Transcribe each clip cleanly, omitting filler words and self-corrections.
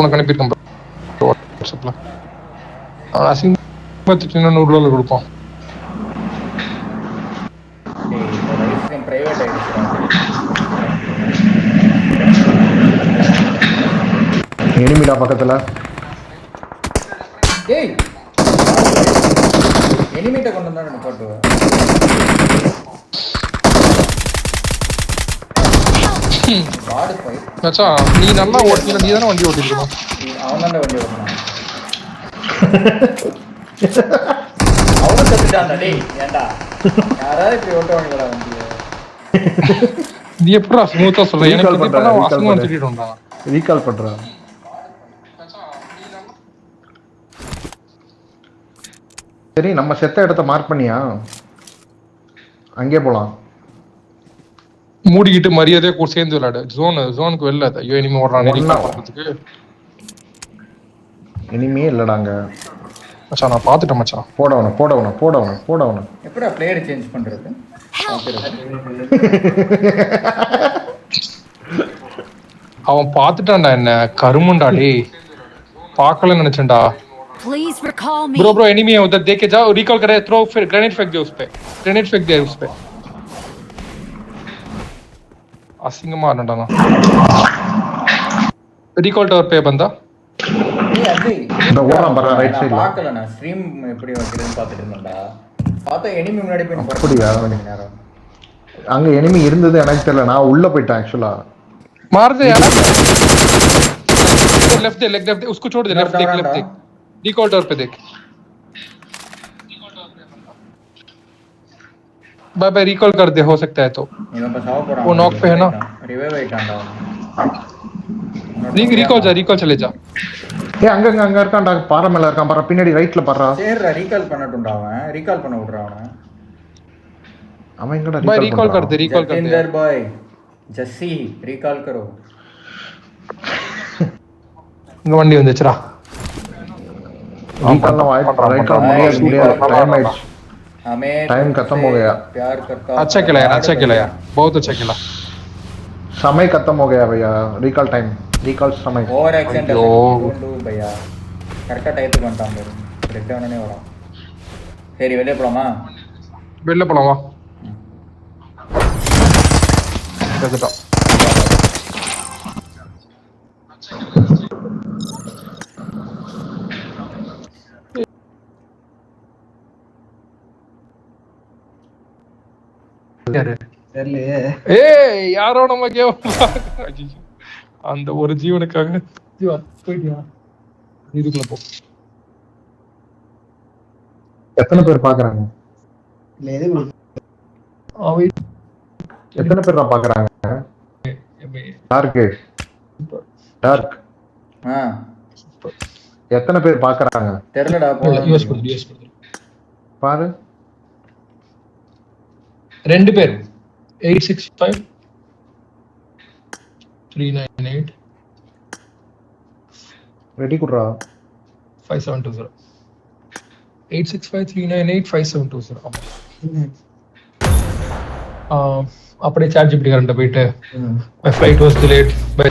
உனக்கு அனுப்பியிருக்கேன் bro வாட்ஸ்அப்ல. அவன் அசிங்கத்துக்கு இன்னும் $100 கொடுப்பான். எனிமிடா பக்கத்துல. ஏய் எனிமிட்ட கொண்டு வந்தா நான் போட்டுவேன். வாடு போய் மச்சான் நீ நல்லா ஓட்டினா நீ தானே வண்டி ஓட்டிருக்கணும். அவன் தான் வண்டி ஓட்டுறான். அவனும் செத்துட்டான்டா டேய். ஏன்டா யாராவது இப்படி ஓட்டுவாங்களா வண்டியை? நீ எப்படா ஸ்மூத்தா சொல்ற? எனக்கு இப்ப அசிங்கமா திட்டிட்டோம்டா. ரீகால் பண்றான். சரி நம்ம செத்த இடத்த மார்க் பண்ணியா? அங்கே போலாம். மூடிக்கிட்டு மரியாதையா கூட சேர்ந்து விளையாடு. ஜோனுக்கு வெளில ஐயோ இனிமே ஓடுறான். இனிமே இல்லடாங்க மச்சான் நான் பாத்துட்டேன் மச்சான். போடவன எப்படா பிளேயர் சேஞ்ச் பண்றது? அவன் பாத்துட்டான்டா என்ன கருமண்டா டேய். பார்க்கல நினைச்சேன்டா. Please recall me. Bro enemy है उधर देख के जाओ. रिकॉल करे थ्रो फिर ग्रेनेड फेंक दे उस पे. ग्रेनेड फेंक दे उस पे. असिंगमा आना ना. रिकॉल टावर पे बंदा. ஏய் அஜய் இந்த ஓரம் பாரு ரைட் சைடுல. பார்க்கல நான் ஸ்ட்ரீம் எப்படி வைக்கிறேன்னு பார்த்துட்டு இருந்தேன்டா. பார்த்தா எனிமி முன்னாடி போய் அப்படியா? அங்க எனிமி இருந்தது எனக்கு தெரியல. நான் உள்ள போயிட்டேன் एक्चुअली. मार दे यार. लेफ्ट दे उसको छोड़ दे. लेफ्ट देख. रिकॉल टावर पे देख. बाय रिकॉल कर दे हो सकता है तो. इवन पर साव पड़ा. वो नॉक पे है ना. रिवाइव आइटांडा. रिकॉल चले जा. ஏய் அங்க இருக்கான்டா. பாறை மேல இருக்கான் பாரு. பின்னாடி ரைட்ல பாறா. சரிடா ரீகால் பண்ணட்டும்டா அவன். ரீகால் பண்ண விடுறா அவன். அவன் எங்கடா रिकॉल कर दे. जतिंदर भाई जस्सी रिकॉल करो. இங்க வண்டி வந்துச்சுடா. रिकॉल முடியாது. டைம் ஆயிடுச்சு. हमें टाइम खत्म हो गया. प्यार करता. अच्छा खेला यार. बहुत अच्छा खेला. समय खत्म हो गया भैया. Recall time. रिकॉल समय. ओवर एक्शन डोंट डू भैया. கரெக்ட்டா டைப் பண்ணிட்டான் பாரு. ரெட் ஆனனே வரும். சரி வெளிய போலாமா? வெளில போலாம் வா. கேக்குதா? ஏய் யாரோ நம்ம அந்த ஒரு ஜீவனுக்காக போயிட்டியா? இதுக்குள்ள போ. எத்தனை பேர் பாக்குறாங்க? எத்தனை பேர் பாக்குறாங்க? டார்க் எத்தனை பேர் பாக்குறாங்க? தெரியலடா. யூஎஸ் பண்ணு பாரு. 2 பேர். 865 398 ரெடி குடுறா. 5720 865 398 5720. அப்படியே சார்ஜ் இப்படி கரண்ட போயிட்டு my flight was delayed by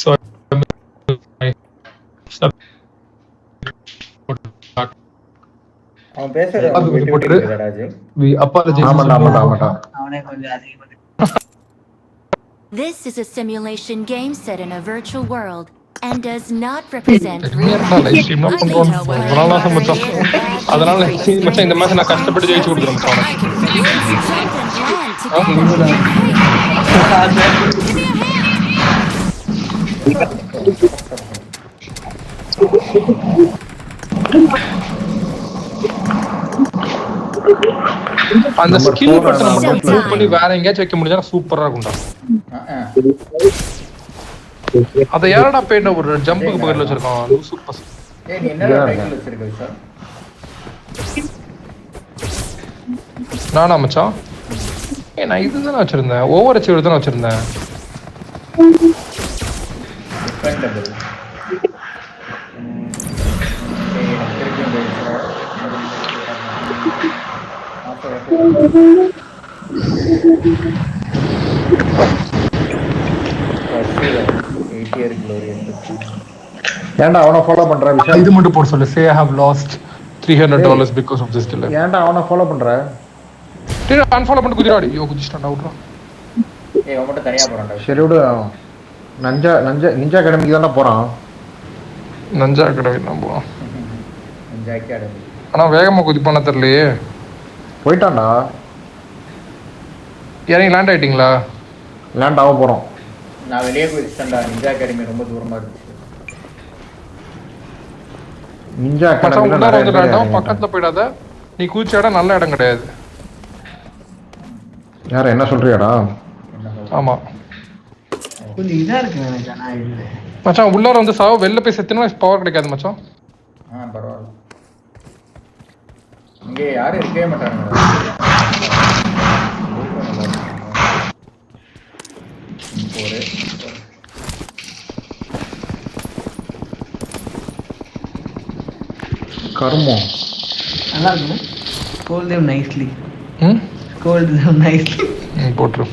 so அவன் பேசுறது போட்டுரு. we apologize. ஆமாடா. அவனே கொஞ்சம் அதிகமா. This is a simulation game set in a virtual world and does not represent real life. அதனால மச்சான் இந்த மாதிரி நான் கஷ்டப்பட்டு ஜெயிச்சு கொடுக்குறேன் அந்த ஸ்கில் பட்டன் மட்டும் ப்ரூவ் பண்ணி வேற எங்கயாச்சும் வைக்க முடிஞ்சா சூப்பரா இருக்கும்டா. அத யாரடா பேண்ட ஒரு ஜம்புக்கு பக்கத்துல வச்சிருக்கான். சூப்பர். ஏய் நீ என்னடா டைட்டில் வச்சிருக்க சார்? நானா மச்சான்? ஏய் நான் இதுதான் வச்சிருந்தேன். ஓவர் அச்சீவர் தான் வச்சிருந்தேன். டிபெண்டபிள். Here glorious. ஏன்டா அவனை ஃபாலோ பண்ற விஷயம்? இது மட்டும் போட சொல்லு. Say I have lost $300 because of this delay. ஏன்டா அவனை ஃபாலோ பண்ற? டேய் அன்ஃபாலோ பண்ணிட்டு குதிராடி. ஐயோ குதிச்சிட்டான்டா விட்றா. ஏய் அவன் மட்டும் தனியா போறான்டா. சரி விடு. நிஞ்சா அகாடமிக்கு தானே போறான். நஞ்சா அகாடமி தான் போறான். Ninja academy. ஆனா வேகமா குதிப்பான தெரியலையே. போயிட்டான்டா. இறங்கி லேண்ட் ஆயிட்டீங்களா? லேண்ட் ஆக போறோம். நான் வெளியே குதிச்சிட்டேன்டா. நிஞ்சா அகாடமி ரொம்ப தூரமா இருந்துச்சு. நிஞ்சா அகாடமி அகாடமி பக்கத்துல போயிடாத. நீ குதிச்ச இடம் நல்ல இடம் கிடையாது. யார என்ன சொல்றியாடா? ஆமா கொஞ்சம் இதா இருக்கு நினைச்சேன் நான் இல்ல மச்சான். உள்ளார வந்து சாவ வெளில போய் செத்துனா பவர் கிடைக்காது மச்சான். பரவாயில்ல. இங்கே யாரும் இருக்கவே மாட்டாங்க. கர்மம் நல்லா இருக்குங்க. Scold them nicely. ம் Scold them nicely. போட்ரு.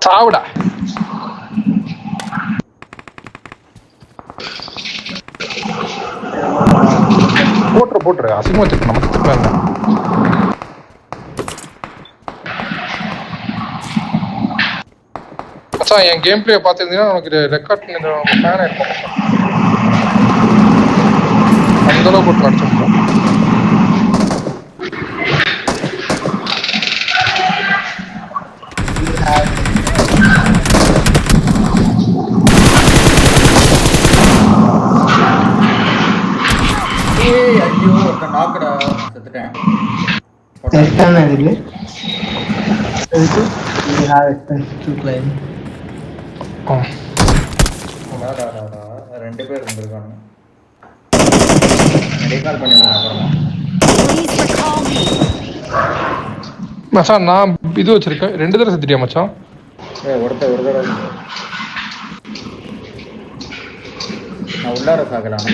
சாவுடா. போட்டுரு அசிங்கமா வச்சிருக்க நமக்கு. மச்சான் என் கேம் பிளே பார்த்துருந்தீங்கன்னா உனக்கு ரெக்கார்ட் ஃபேன் இருக்கும். அந்த அளவு போட்டு அடிச்சிருக்கோம். ரெண்டு பேர் இருந்திருக்காங்க. ரீகால் பண்ணிருக்காங்க. மச்சான் நான் இது வச்சிருக்கேன். 2 தடவை செத்துட்டியா மச்சான்? ஒரு தடவை நான் உள்ளார சாகலாம்.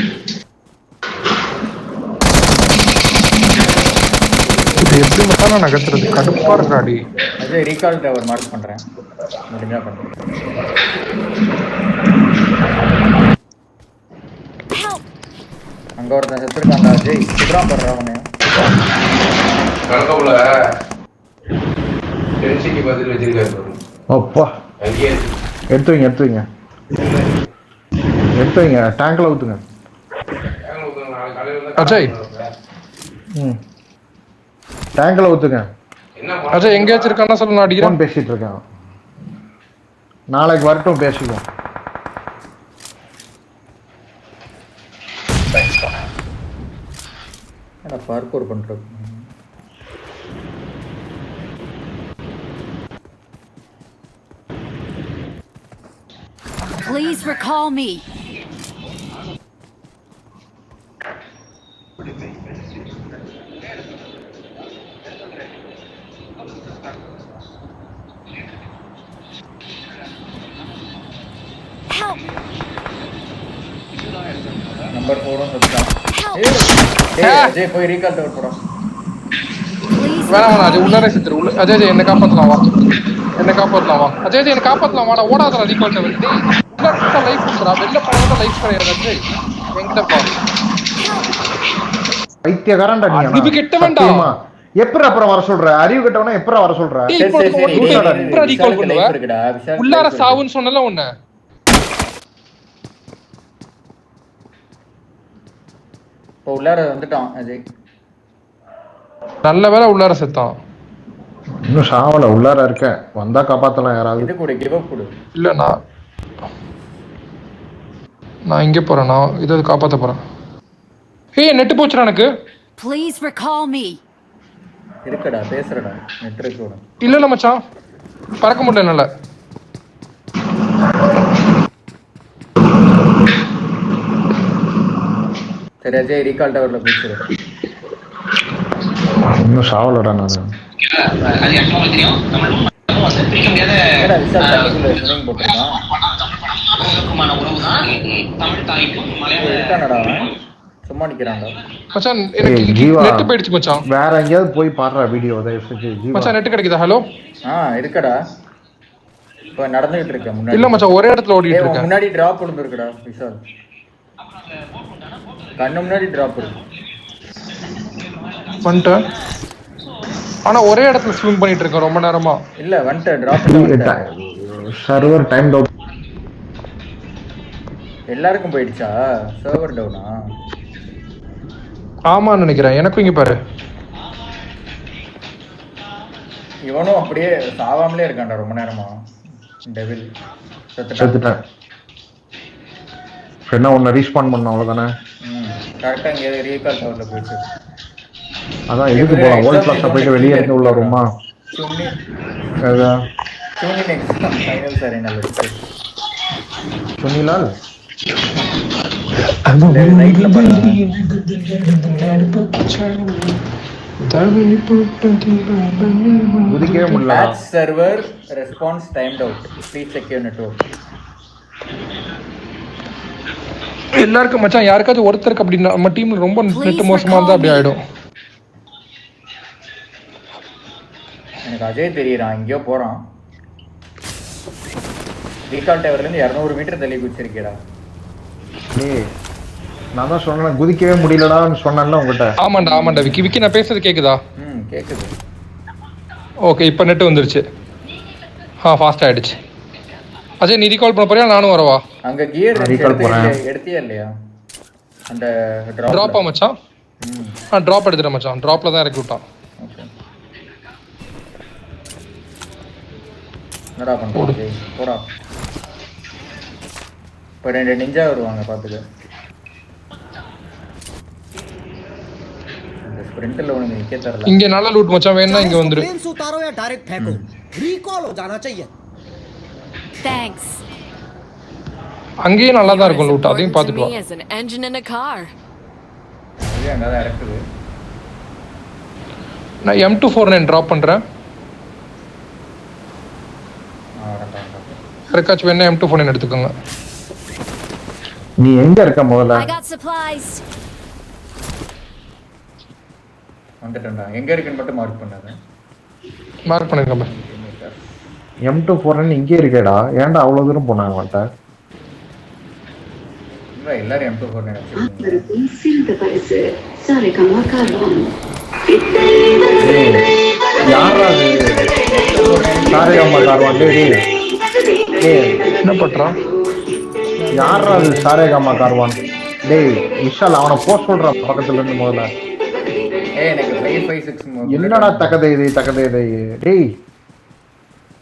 இது எப்படி மச்சான் நகர்த்துறது? கடுப்பா இருக்காடி. அதே ரீகால் டவர் மார்க் பண்றேன். முடிஞ்சா பண்றேன். அங்க ஒருத்தன் செத்துருக்கான்டா. ஜெய் சுப்ராம் பண்றான் அவனே. கணக்கவுல டென்சிட்டி பதில் வச்சிருக்காரு. அப்பா எடுத்து வைங்க டேங்க்ல ஊத்துங்க. அஜய் டேங்க்ல ஊத்துங்க. அஜய் எங்க வச்சிருக்கானா சொல்லு. நான் அடிக்கிறேன். பேசிட்டு இருக்கேன். நாளைக்கு வரட்டும் பேசிக்குவோம். பார்க்கோர் பண்றோம். Please recall me. Help. Number 4 செத்துட்டான். ஜெய் போய் ரீகால் டவர் போறோம். வேணாம் அஜய் உள்ளாரே செத்துரு. அஜய் என்ன காப்பாத்தலாம் வா. அஜய் என்ன காப்பாத்தலாம் வாடா. ஓடாதடா ரீகால் டவர். டேய் உள்ளார லைஃப் குடுறா. வெளில போறதா லைஃப் கிடையாது அஜய். எங்கடா பா. பைத்தியக்காரன்டா நீ. இது கெட்ட வேண்டாம். எப்படி அப்புறம் வர சொல்ற? அறிவு கட்டவனா எப்படி வர சொல்ற? டேய் இப்போ எப்பரா ரீகால் பண்ணுவ? உள்ளார சாவுன்னு சொன்னல உன்ன. இப்போ உள்ளார வந்துட்டான் அஜய். நல்ல வேளை உள்ளார செத்தான். இன்னும் சாவல, உள்ளார இருக்க. வந்தா காப்பாத்தலாம் யாராவது. இது கூட கிவ் அப் கொடு. இல்ல நான் இங்க போறேன். நான் இத காப்பாத்த போறேன். ஏய் நெட் போச்சுடா எனக்கு. Please recall me. இருக்கடா பேசுறடா நெட் இருக்கோட. இல்ல மச்சான். பறக்க முடியல என்னால. சரி அஜய் ரீகால் டவர்ல பேசுற. இன்னும் சாவலடா நானு. அது எப்போ தெரியும் நம்ம ரூம் வந்து பிரிக்க முடியாத ஏடா விசால் தண்ணிக்குள்ள ஸ்விமிங் போட்டுருக்கான். தமிழுக்குமான உறவு தான் தமிழ் தாய்க்கும் மலையாள இருக்கானடா சும்மா நிக்கிறான்டா. மச்சான் எனக்கு ஜீவா, நெட் போயிடுச்சு மச்சான். வேற எங்கயாவது போய் பாடுற வீடியோ தயவு செஞ்சு. ஜீவா மச்சான் நெட் கிடைக்குதா? ஹலோ இருக்கடா. இப்போ நடந்துகிட்டு இருக்க முன்னாடி. இல்ல மச்சான் ஒரே இடத்துல ஓடிட்டு இருக்கேன். முன்னாடி டிராப் விழுந்துருக்குடா விசால். கண்ணு முன்னாடி டிராப் இருக்கு. வந்துட்டேன். ஆனா ஒரே இடத்துல ஸ்விம் பண்ணிட்டு இருக்கேன் ரொம்ப நேரமா. இல்ல வந்துட்ட டிராப் சர்வர் டைம் டவுன். எல்லாருக்கும் போயிடுச்சா? சர்வர் டவுனா? ஆமான்னு நினைக்கிறேன். எனக்கும் இங்க பாரு. இவனும் அப்படியே சாவாமலே இருக்கான்டா ரொம்ப நேரமா. டெவில் செத்துட்டேன். என்ன ஒன்னு ரீஸ்பான் பண்ண அவ்வளவுதானே. கரெக்டா இங்க ரீகால் டவர்ல போயிட்டு. அதான் எதுக்கு போலாம்? ஓல்ட் கிளாஸ்ல போயிட்டு வெளியே இருந்து உள்ள ரூமா. சுன்னி அதான் சுன்னி நெக்ஸ்ட் ஃபைனல் சரேனல் இருக்கு. சுன்னிலால் நைட்ல பாருங்க. குதிக்கவே முடியல. Match server response timed out. Please check your network. எல்லாருக்கும் மச்சான் யாருக்காச்சும் ஒருத்தருக்கு அப்படி நம்ம டீம்ல ரொம்ப நெட் மோசமா இருந்தா அப்படி ஆயிடும். எனக்கு அஜய் தெரியறான் எங்கேயோ போறான். ரீகால் டவர்ல இருந்து 200 மீட்டர் தள்ளி குதிச்சிருக்கேடா. டேய் நான் தான் சொன்னேன் குதிக்கவே முடியலடான்னு சொன்னேன்ல உங்ககிட்ட. ஆமாண்டா விக்கி நான் பேசுறது கேக்குதா? கேக்குது. ஓகே இப்போ நெட் வந்துருச்சு. ஃபாஸ்ட் ஆயிடுச்சு. அஜய் நீ ரீகால் பண்ண போறியா நானும் வரவா? அங்க கியர் ரீகால் போறேன். எடுத்தியா இல்லையா அந்த டிராப்பா மச்சான்? டிராப் எடுத்துட்டேன் மச்சான். டிராப்ல தான் இறக்கி விட்டான். ஓகே என்னடா பண்றது? போடா. இப்போ 2 நிஞ்சா வருவாங்க பாத்துக்க. இந்த ஸ்பிரிண்ட்ல ஒண்ணு நிக்க தரல. இங்க நல்ல லூட் மச்சான். வேணா இங்க வந்துரு. प्लेन से उतारो या डायरेक्ट फेंको, रिकॉल हो जाना चाहिए. Thanks. அங்கேயும் நல்லா தான் இருக்கும் லூட். அதையும் பார்த்துட்டு வா. As an engine in a car. இது அங்க தான் இருக்குது. நான் M249 டிராப் பண்றேன். யாருக்காச்சும் வேணா M249 எடுத்துக்கோங்க. நீ எங்க இருக்க முதல்ல? I got supplies. வந்துட்டேன்டா. எங்க இருக்குன்னு மட்டும் மார்க் பண்ணாத. மார்க் பண்ணிருக்கேன். M249 இங்கே இருக்கேடா. ஏன்டா அவ்வளவு தூரம் போனாங்க மாட்ட? இல்ல எல்லாரும் M249 வச்சிருக்கீங்க. யாரா இது? சாரேகாமா கார்வான். டேய் என்ன பண்றான்? யாரா இது சாரேகாமா கார்வான்? டேய் விஷால் அவனை போஸ்ட் சொல்ற பக்கத்துல இருந்து முதல்ல. எனக்கு 556 என்னடா தக்கதை இது? டேய்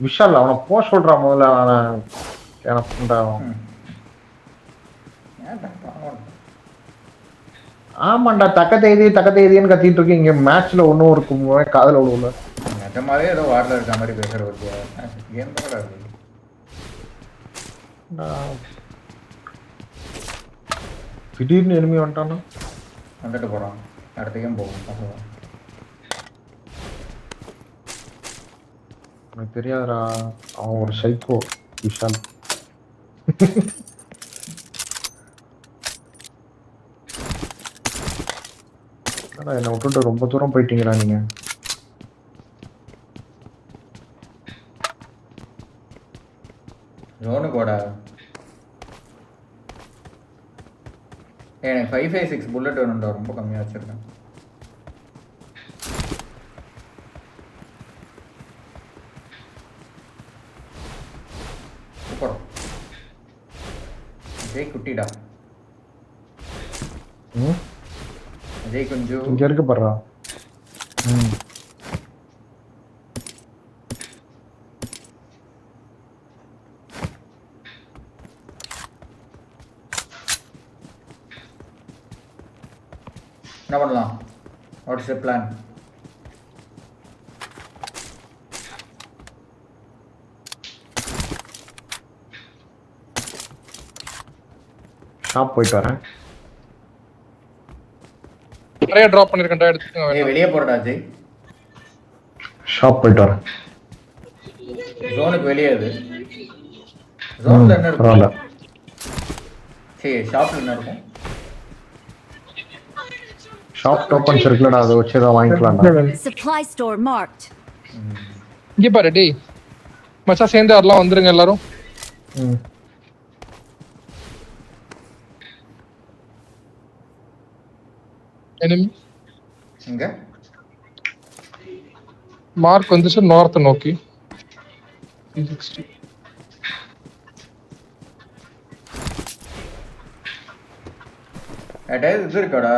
விஷால் அவனை போஸ்ட் சொல்றா முதல்ல. எனக்கு ஆமாண்டா தக்கதை இதுன்னு கத்திட்டு இருக்கீங்க. இங்க மேட்ச்ல ஒன்னும் இருக்கும் காதல விழுவுல. நிஜமாவே ஏதோ வார்ல இருக்க மாதிரி பேசுற ஒரு கேம் தான் இருக்கு. திடீர்னு எனிமி வந்துட்டானா? வந்துட்டு போறான். அடுத்த கேம் போகும். எனக்கு தெரியாதுடா. அவன் ஒரு சைக்கோ விஷால். என்னை விட்டுட்டு ரொம்ப தூரம் போயிட்டீங்களா நீங்க? ஜோனு கூட எனக்கு 556 புல்லட் வேணும்டா. ரொம்ப கம்மியா வச்சிருக்கேன். அஜய் குட்டிடா. ம் அஜய் குஞ்சு. இங்க இருக்கு பாருடா. ம் என்ன பண்ணலாம்? What's the plan? ஷாப் போயிட்டு வரேன். நிறைய டிராப் பண்ணிருக்கேன்டா, எடுத்துக்கோங்க. ஏய் வெளியே போறடா அஜய். ஷாப் போயிட்டு வரேன். ஜோனுக்கு வெளியே அது. ஜோன்ல என்ன இருக்கும்? பரவாயில்ல. சரி ஷாப்ல என்ன இருக்கும்? ஷாப் டோக்கன்ஸ் இருக்குல்லடா, அதை வச்சு தான் வாங்கிக்கலாம்டா. Supply store marked. இங்க பாரு டேய் மச்சான், சேர்ந்து வரலாம், வந்துருங்க எல்லாரும். ம் enemy இங்க மார்க் வந்துச்சு நார்த் நோக்கி. 360. இது இருக்காடா?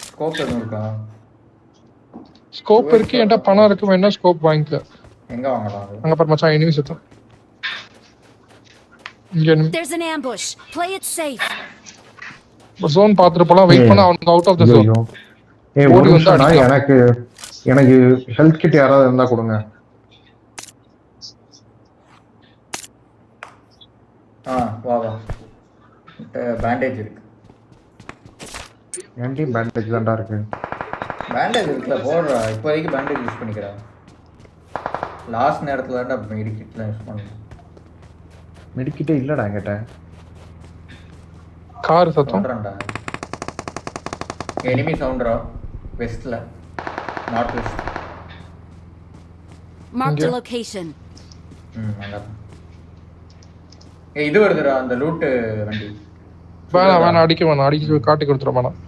ஸ்கோப் எதுவும் இருக்கா? ஸ்கோப் இருக்கு, என்கிட்ட பணம் இருக்கு, வேணா ஸ்கோப் வாங்கிக்க. எங்க வாங்கலாம் அது? அங்க பாரு மச்சான், எனிமி சுத்தம். இங்க enemy. There's an ambush. Play it safe. Zone பாத்துட்டு போலாம், வெயிட் பண்ண அவங்க அவுட் ஆஃப் தி ஜோன். ஏய் ஓடி ஒரு வந்து நிமிஷம், அடிக்கலாம். எனக்கு ஹெல்த் கிட் யாராவது இருந்தா கொடுங்க. வா வா. பேண்டேஜ் இருக்கு. ஆன்டி பேண்டேஜ் தான்டா இருக்கு. பேண்டேஜ் இருக்குல்ல, போடுறா. இப்போதைக்கு பேண்டேஜ் யூஸ் பண்ணிக்கிறா. லாஸ்ட் நேரத்தில் தான்டா மெடிக்கிட்லாம் யூஸ் பண்ணணும். மெடிக்கிட்டே இல்லடா என்கிட்ட. கார் சத்தம். சொல்கிறேன்டா. எனிமி சவுண்டரா வெஸ்ட்டில், north west. Marked a Okay. location. அங்கே இது வருதுடா அந்த லூட்டு வண்டி. வேணாம் அடிக்க வேணாம், அடிக்க காட்டி கொடுத்துட வேணாம்.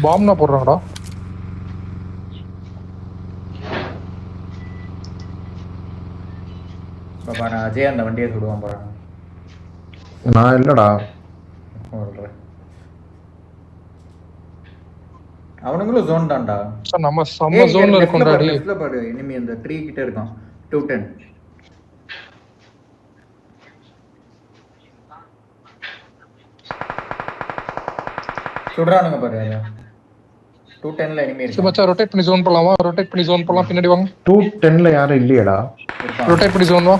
பாம்னா போடுறாங்கடா. பாப்பா நான் அஜய் அந்த வண்டியை சுடுவான் போகிறேன். நான் இல்லடா. சொல்கிறேன் அவனுங்களும் ஜோன் தான்டா. சார் நம்ம செம்ம ஜோன்ல இருக்கோம்டா டேய். லெஃப்ட்ல பாரு எனிமி அந்த ட்ரீ கிட்ட இருக்கான். 210 சுடுறானுங்க பாரு. 210ல எனிமி சரி இருக்கு. மச்சான், ரொட்டேட் பண்ணி ஜோன் போலாமா? ரொட்டேட் பண்ணி ஜோன் போலாம், பின்னாடி வாங்க. 210ல யாரும் இல்லையடா. ரொட்டேட் பண்ணி ஜோன் வா.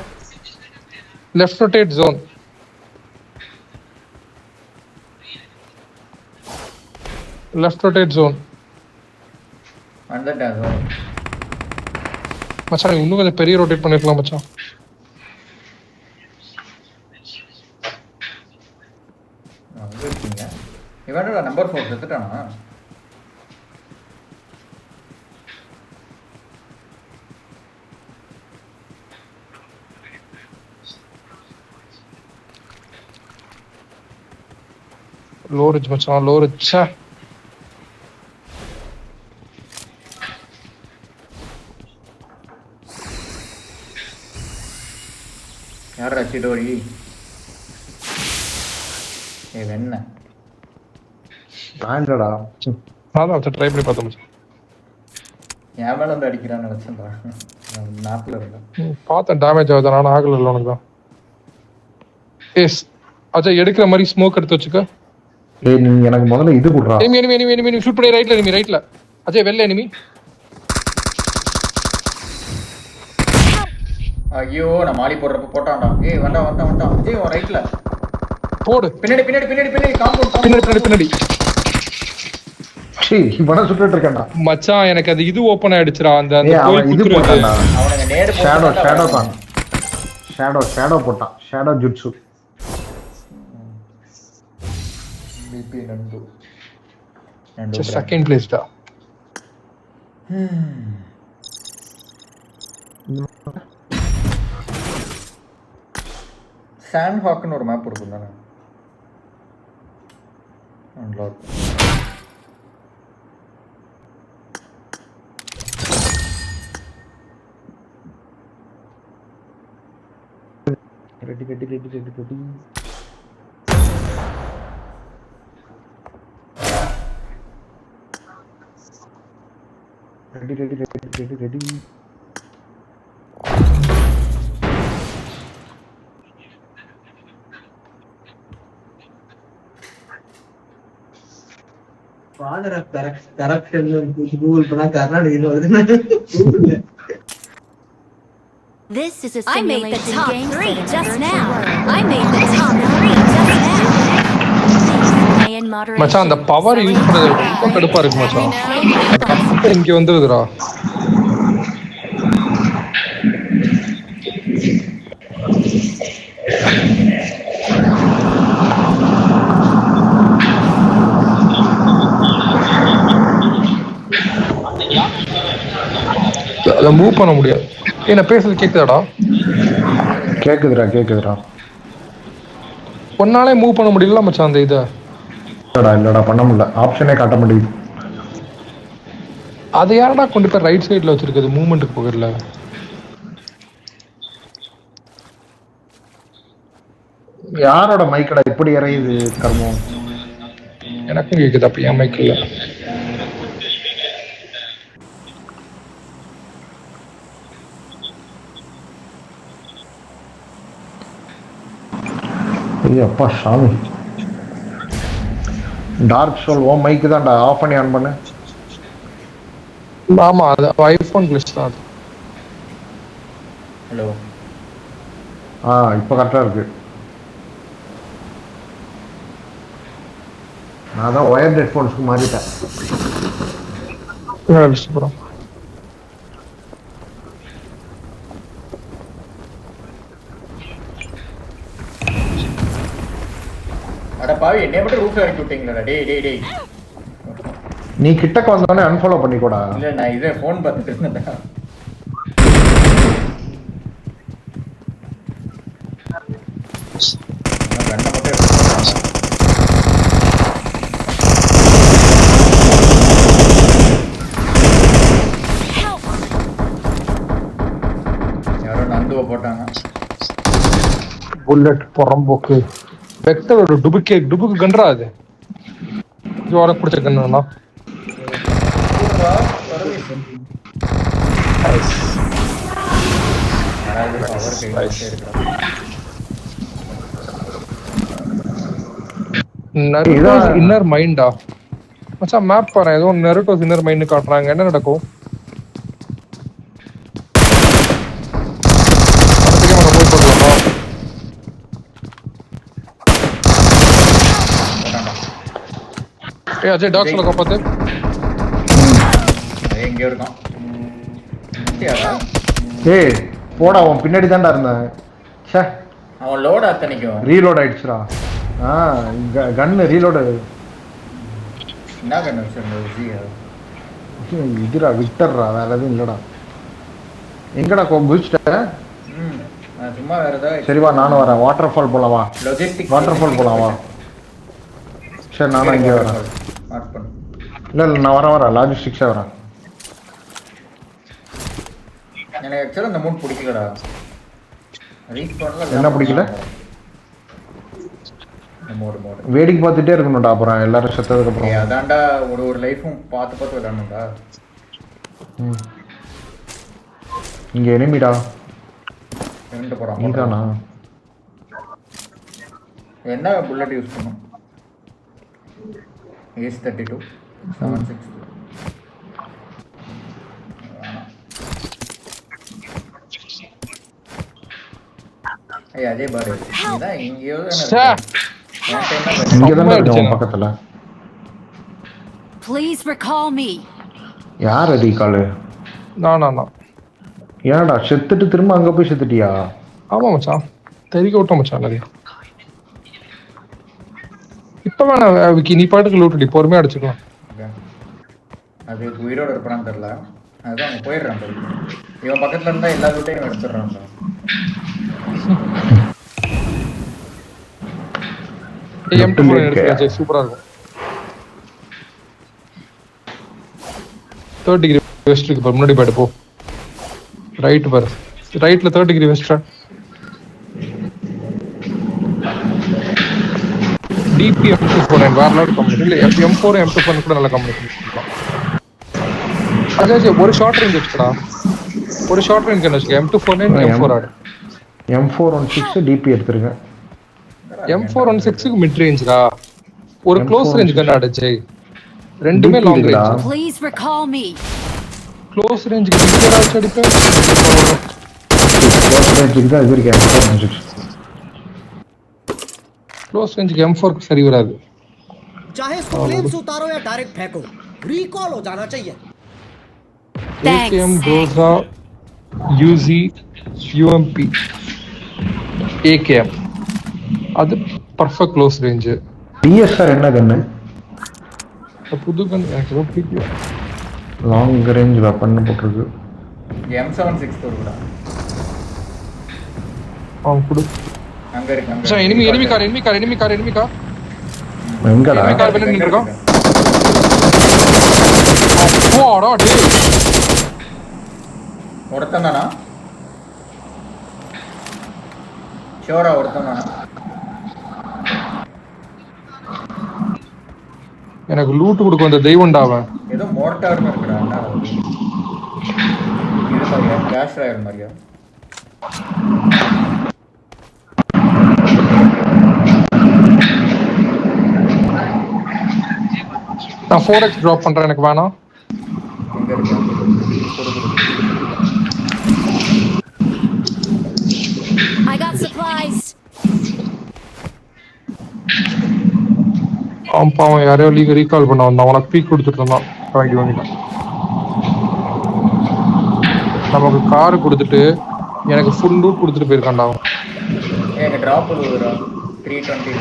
Left rotate zone. Left rotate zone. வந்துட்டேன் ஜோன். மச்சான் இன்னும் கொஞ்சம் பெரிய ரொட்டேட் பண்ணிருக்கலாம் மச்சான். அங்க இருக்கீங்க. இவனோட நம்பர் 4 செத்துட்டானா? லோரிச் மச்சான், லோரிச். யாரா சிடோரி? ஏ வெண்ண. நான் இல்லடா. அதான் ட்ரை பண்ணி பார்த்தோம் மச்சான். என் மேல வந்து அடிக்கிறான்னு நினைச்சேன்டா. நாட்டில் இருந்தேன். பார்த்தேன் டேமேஜ் ஆகுது, நான் ஆகல இல்லை உனக்கு தான். எஸ் அஜய் எடுக்கிற மாதிரி ஸ்மோக் எடுத்து வச்சுக்க. ஏய் நீ எனக்கு முதல்ல இது குடுறா. எனிமி ஷூட் பண்ணி ரைட்ல. அஜய் வெள்ள எனிமி. ஐயோ நான் மாலி போடுறப்ப போட்டான்டா. ஏய் வண்டா அஜய் உன் ரைட்ல போடு. பின்னாடி காம்பவுண்ட் பின்னாடி. சீ இவன சுட்டுட்டு இருக்கேன்டா. மச்சான் எனக்கு அது இது ஓபன் ஆயிடுச்சுடா. அந்த ஏய் அவன் இது போட்டான்டா. அவனுங்க நேரா ஷேடோ போட்டான். Shadow jutsu. பிபி நண்டு செகண்ட் பிளேஸ் டா. சாண்ட் ஹாக்னு ஒரு மேப் இருக்கும் தானே? Unlock. Ready ready ready ready ready. Ready ready ready ready ready. Father of corruption Google பண்ணா கர்நாடகில வருது. This is a I made the simulation top game 3 set in a just virtual now. world. I made the top 3 just now. Play in moderation. மச்சான் அந்த power use பண்றது ரொம்ப கடுப்பா இருக்கு மச்சான். இங்க வந்துருதுடா. அத மூவ் பண்ண முடியாது. என்ன பேசுறது கேக்குதாடா? கேக்குதுடா கேக்குதுடா. ஒன்னாலே மூவ் பண்ண முடியல மச்சான் அந்த இத. இல்லடா பண்ண முடியல. ஆப்ஷனே காட்ட மாட்டேங்குது. அது யாரடா கொண்டு போய் ரைட் சைடுல வச்சிருக்குது மூவ்மெண்ட்க்கு போகல. யாரோட மைக்கடா இப்படி இறையுது கர்மம்? எனக்கும் கேக்குது அப்ப என் மைக் இல்ல. அப்பா சாமி. டார்க் சோல் ஓ மைக் தான்டா. ஆஃப் பண்ணி ஆன் பண்ணு. ஆமா அது ஐபோன் கிளிச் தான் அது. ஹலோ. இப்போ கரெக்டா இருக்கு. நான் தான் ஒயர்ட் ஹெட்ஃபோன்ஸ்க்கு மாறிட்டேன். ப்ரோ அட பாவி என்னைய மட்டும் ரூஃப்ல இறக்கி விட்டீங்களா? டேய் டேய் டேய். நீ கிட்டக்க வந்தோடனே அன்ஃபாலோ பண்ணிக்கோடா. இல்ல நான் இதே ஃபோன் பார்த்துட்டு இருந்தேன்டா. கண்ணை மட்டும் எடுத்து யாரோ நந்துவ போட்டாங்க. புல்லட் பொறம்போக்கு வெக்டர் ஒரு டுபுக்கு கன்றா அது. ஜோர குடிச்ச கண்ணா. நருட்டோஸ் இன்னர் மைண்டா மச்சான் மேப் பாரு. ஏதோ நருட்டோஸ் இன்னர் மைண்ட் காட்டுறாங்க. என்ன நடக்கும்? போய் போடலாமா? ஏய் அஜய் டாக்ஸ் ல காப்பாத்து. எங்க இருக்கான்? ஏய் போடா அவன் பின்னாடி தான்டா இருந்தான். ச்சே அவன் லோட் அத்தனைக்கும் ரீலோட் ஆயிடுச்சுடா. கன்னு ரீலோட். என்ன கண்ணு வச்சிருந்தது? இதுடா விக்டர்ரா, வேற எதுவும் இல்லடா. எங்கடா குதிச்சிட்ட? நான் சும்மா வேற ஏதாவது. சரி வா நானும் வரேன். வாட்டர் ஃபால் போலாம் வா. வாட்டர் ஃபால் போலாம் வா. சரி நானும் இங்கே வரேன். மார்க் பண்ணு. இல்லை நான் வரேன் லாஜிஸ்டிக்ஸாக வரேன். எனக்கு ஆக்சுவலாக இந்த மூட் பிடிக்கலடா. ரீச் பண்ணல. என்ன பிடிக்கல? மோடு வேடிக்கை பார்த்துட்டே இருக்கணும்டா. அப்புறம் எல்லாரும் செத்ததுக்கு அப்புறம் அதான்டா ஒரு லைஃபும் பார்த்து விளையாடணும்டா. இங்க எனிமிடா. ரெண்டு போறான். நீதானா? என்ன புல்லட் யூஸ் பண்ணும்? ஏஸ் 32 76. ஏய் அதே பாரு. இதான் இங்கேயோ இங்கதான் இருக்கோம் பக்கத்துல. Please recall me. யார் அது காலு? நான் ஏன்டா செத்துட்டு திரும்ப அங்க போய் செத்துட்டியா? ஆமா மச்சான் தெரிக்க விட்டோம் மச்சான் எல்லாரையும். இப்ப வேணா விக்கி நீ பாட்டுக்கு லூட்டடி பொறுமையா அடிச்சுக்கலாம். அது உயிரோட இருப்பான்னு தெரியல. அதுதான் அவன் போயிடுறான். இவன் பக்கத்துல இருந்தா எல்லா லூட்டையும் எடுத்துடுறான். சூப்பரா இருக்கும். 3rd டிகிரி வெஸ்ட் இருக்கு பாரு. முன்னாடி போயிட்டு போ. ரைட் பாரு. ரைட்ல 3rd degree west. DP M249 வேற லெவல் காம்பினேஷன். இல்ல M4 M249 கூட நல்ல காம்பினேஷன். அதே ஒரு ஷார்ட் ரேஞ்ச் வச்சுக்கடா. ஒரு ஷார்ட் ரேஞ்ச் கன் வச்சுக்க. M249 M4 ஆடு. M416 டிபி எடுத்துருக்கேன். M416 க்கு மிட் ரேஞ்ச்டா. ஒரு க்ளோஸ் ரேஞ்ச் கன் ஆடு ஜெய். ரெண்டுமே long range. Please recall me. Close ரேஞ்சுக்கு டிக்கெட் ஆச்சு அடிப்பேன். க்ளோஸ் ரேஞ்சுக்கு தான் இது இருக்கு M416. க்ளோஸ் ரேஞ்சுக்கு M4 க்கு சரி வராது. चाहे इसको प्लेन से उतारो या डायरेक्ट फेंको, रिकॉल हो जाना चाहिए. Thanks. AKM, Groza, UZ, UMP, AKM. அது பர்ஃபெக்ட் க்ளோஸ் ரேஞ்ச். DSR என்ன கன்னு? புது கன் எனக்கு ரொம்ப பிடிக்கும். லாங் ரேஞ்ச் வெப்பன் போட்டுருக்கு. M764 கூட அவன் குடு. அங்க இருக்கு அங்க. சரி எனிமி கார். எங்கடா? enemy car வெளிய நின்னுறான். போடா டேய். ஒருத்தனானா? ஷோரா ஒருத்தனானா? எனக்கு லூட் கொடுக்க வந்த தெய்வம்டா அவன். ஏதோ மோட்டார்னு இருக்குடா. என்ன இது மாதிரியா கேஷ் ராயர் மாதிரியா? நான் 4x டிராப் பண்றேன், எனக்கு வேணாம். எங்க இருக்கு? I got supplies. அவன் யாரையோ ரீகால் பண்ண வந்தான். அவனுக்கு பீக் கொடுத்துட்டு இருந்தான். வாங்கிட்டான். நமக்கு கார் கொடுத்துட்டு எனக்கு ஃபுல் லூட் கொடுத்துட்டு போயிருக்கான்டா அவன். எங்க டிராப் வருதுடா 320.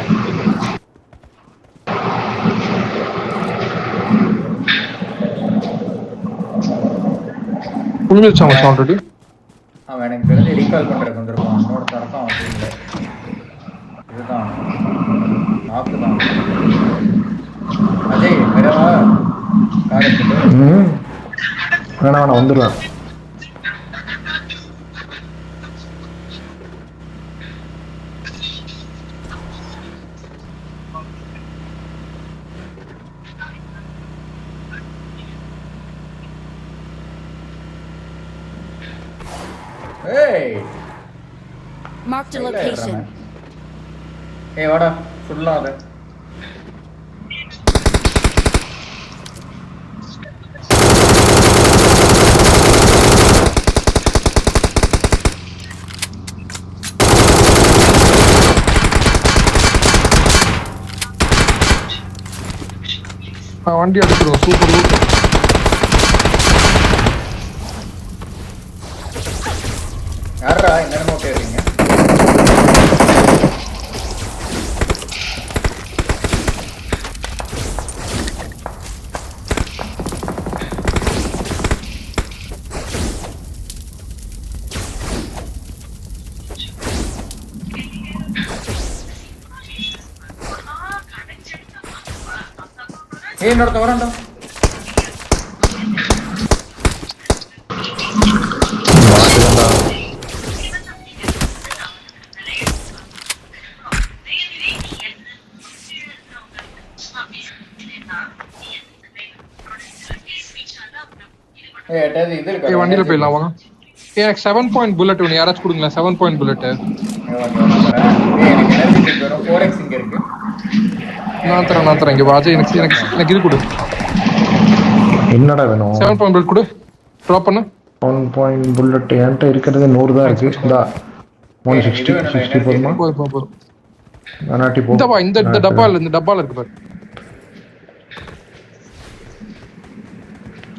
புரிஞ்சிருச்சா மச்சான் ஆல்ரெடி? அவன் எனக்கு தெரிஞ்சு ரீகால் பண்றதுக்கு வந்திருப்பான். இன்னொரு தரக்கம் அவன் இல்லை. இதுதான் நாக்கு தான். அஜய் வரவா கார் எடுத்துட்டு. வேணா வந்துடுவேன். ஏய் Marked a location. ஏய் வாடா சுடலாம் அது. வண்டி அடிச்சிருவோம். Super loot. யாரா என்னென்னமோ கேட்குறீங்க? ஏய் இன்னொருத்த வரண்டா. ஏய் அட்டாது இது இருக்கு. ஏய் வண்டில போயிடலாம் வாங்க. எனக்கு 7 பாயிண்ட் புல்லட் வேணும். யாராச்சும் கொடுங்களா 7 பாயிண்ட் புல்லட். ஏய் எனக்கு எனர்ஜி டிக் வரும். 4x இங்க இருக்கு. நான் தரேன் இங்க வாஜே. எனக்கு இது கொடு. என்னடா வேணும்? 7 பாயிண்ட் புல்லட் கொடு. டிராப் பண்ணு. 1 பாயிண்ட் புல்லட் என்கிட்ட இருக்கிறது 100 தான் இருக்கு. இந்தா 160 போதுமா? போதும். நானாட்டி போ. இந்த டப்பால இருக்கு பாரு.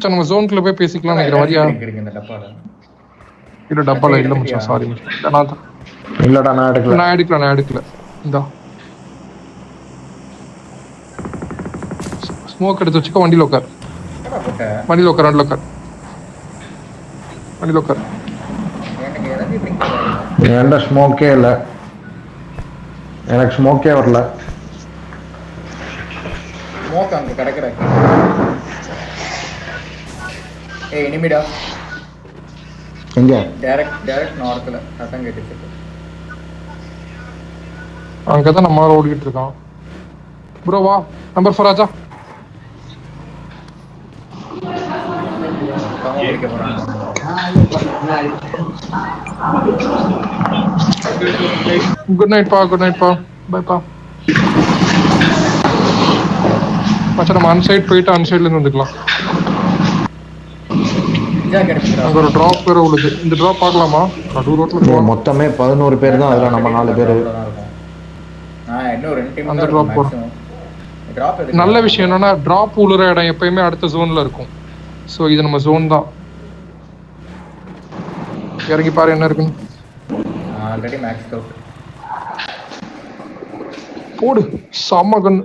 சரி நம்ம ஜோன்க்குள்ள போய் பேசிக்கலாம் நினைக்கிறேன். வரியா? இருக்கு இந்த டப்பால. இல்ல டப்பால இல்ல மச்சான். சாரி மச்சான். நான் இல்லடா நான் எடுக்கல. இந்தா ஸ்மோக் எடுத்து வச்சுக்க. வண்டியில உட்கார். வண்டியில உட்கார். எனக்கு எனர்ஜி டிக் வரல. என்கிட்ட ஸ்மோக்கே இல்லை. எனக்கு ஸ்மோக்கே வரல. ஸ்மோக் அங்க கிடக்குற. ஏய் எனிமிடா. எங்க? டைரக்ட் நார்த்ல அதான் கேட்டுச்சு. அங்கதான் நம்ம ஓடிட்டு இருக்கோம். ப்ரோ வா நம்பர் 4 ராஜா. மொத்தமா பிடிக்க போறாங்க. குட் நைட் பா, குட் நைட் பா, பை பா. மச்சான் நம்ம அன்சைட் போயிட்டு அன்சைட்ல இருந்து வந்துக்கலாம். இஜாக் எடுத்துக்கிறா. அங்க ஒரு டிராப் வேற உள்ளது. இந்த டிராப் பார்க்கலாமா? நடு ரோட்ல டேய், போலாம். மொத்தமே 11 பேர் தான், அதுல நம்ம 4 பேர். இன்னும் 2 டீம் அந்த தான் drop இருக்கும் maximum. Drop எதுக்கு? நல்ல விஷயம் என்னன்னா டிராப் உளுற இடம் எப்பயுமே அடுத்த ஜோன்ல இருக்கும். ஸோ இது நம்ம ஜோன் தான். இறங்கி பாரு என்ன இருக்குன்னு. Already maths out. போடு செம்ம கன்.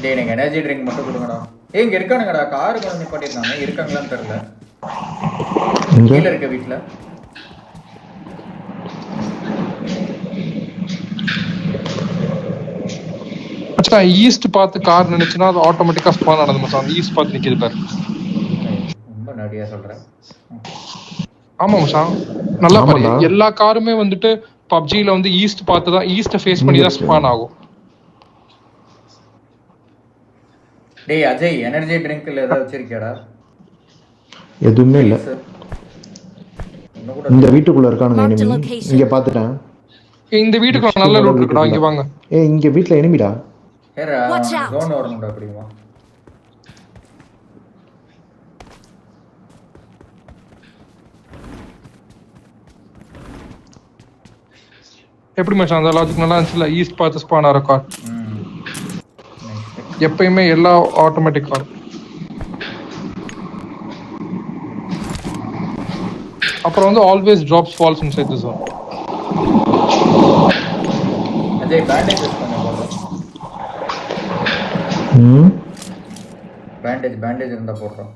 டேய் எனக்கு எனர்ஜி ட்ரிங்க் மட்டும் கொடுங்கடா. ஏய் இங்க இருக்கானுங்கடா, கார் கொண்டு நிப்பாட்டிருக்காங்க. இருக்காங்களான்னு தெரியல. கீழ இருக்க வீட்ல. அச்சா ஈஸ்ட் பார்த்து கார் நினைச்சுன்னா அது ஆட்டோமேட்டிக்கா ஸ்பான் ஆனது மச்சான். அந்த ஈஸ்ட் பார்த்து நிக்குது பாரு. ரொம்ப நடியா சொல்றேன். ஆமா மச்சான் நல்லா பாரு. ஆமாடா. எல்லா காருமே வந்துட்டு பப்ஜில வந்து ஈஸ்ட் பார்த்து தான், ஈஸ்ட ஃபேஸ் பண்ணி தான் ஸ்பான் ஆகும். டேய் அஜய் எனர்ஜி ட்ரிங்க்ல ஏதாவது வச்சிருக்கியாடா? எதுவுமே இல்ல. இன்னும் கூட இந்த வீட்டுக்குள்ள இருக்கானுங்க Marked a எனிமி. location. இங்க பாத்துட்டேன். இந்த வீட்டுக்குள்ள நல்ல லூட் இருக்குடா, இங்க வாங்க. ஏய் இங்க வீட்ல எனிமிடா. ஏறா Watch out. ஜோன் வரணும்டா அப்படிமா. எப்படி மச்சான் அந்த லாஜிக் நல்லா இருந்துச்சுல? ஈஸ்ட் பார்த்து ஸ்பான் ஆகிற கார் எப்பயுமே எல்லா ஆட்டோமேட்டிக் கார். அப்புறம் வந்து always drops falls inside the zone. Ajay bandage use பண்ண போறோம். பேண்டேஜ் இருந்தா போடுறோம்.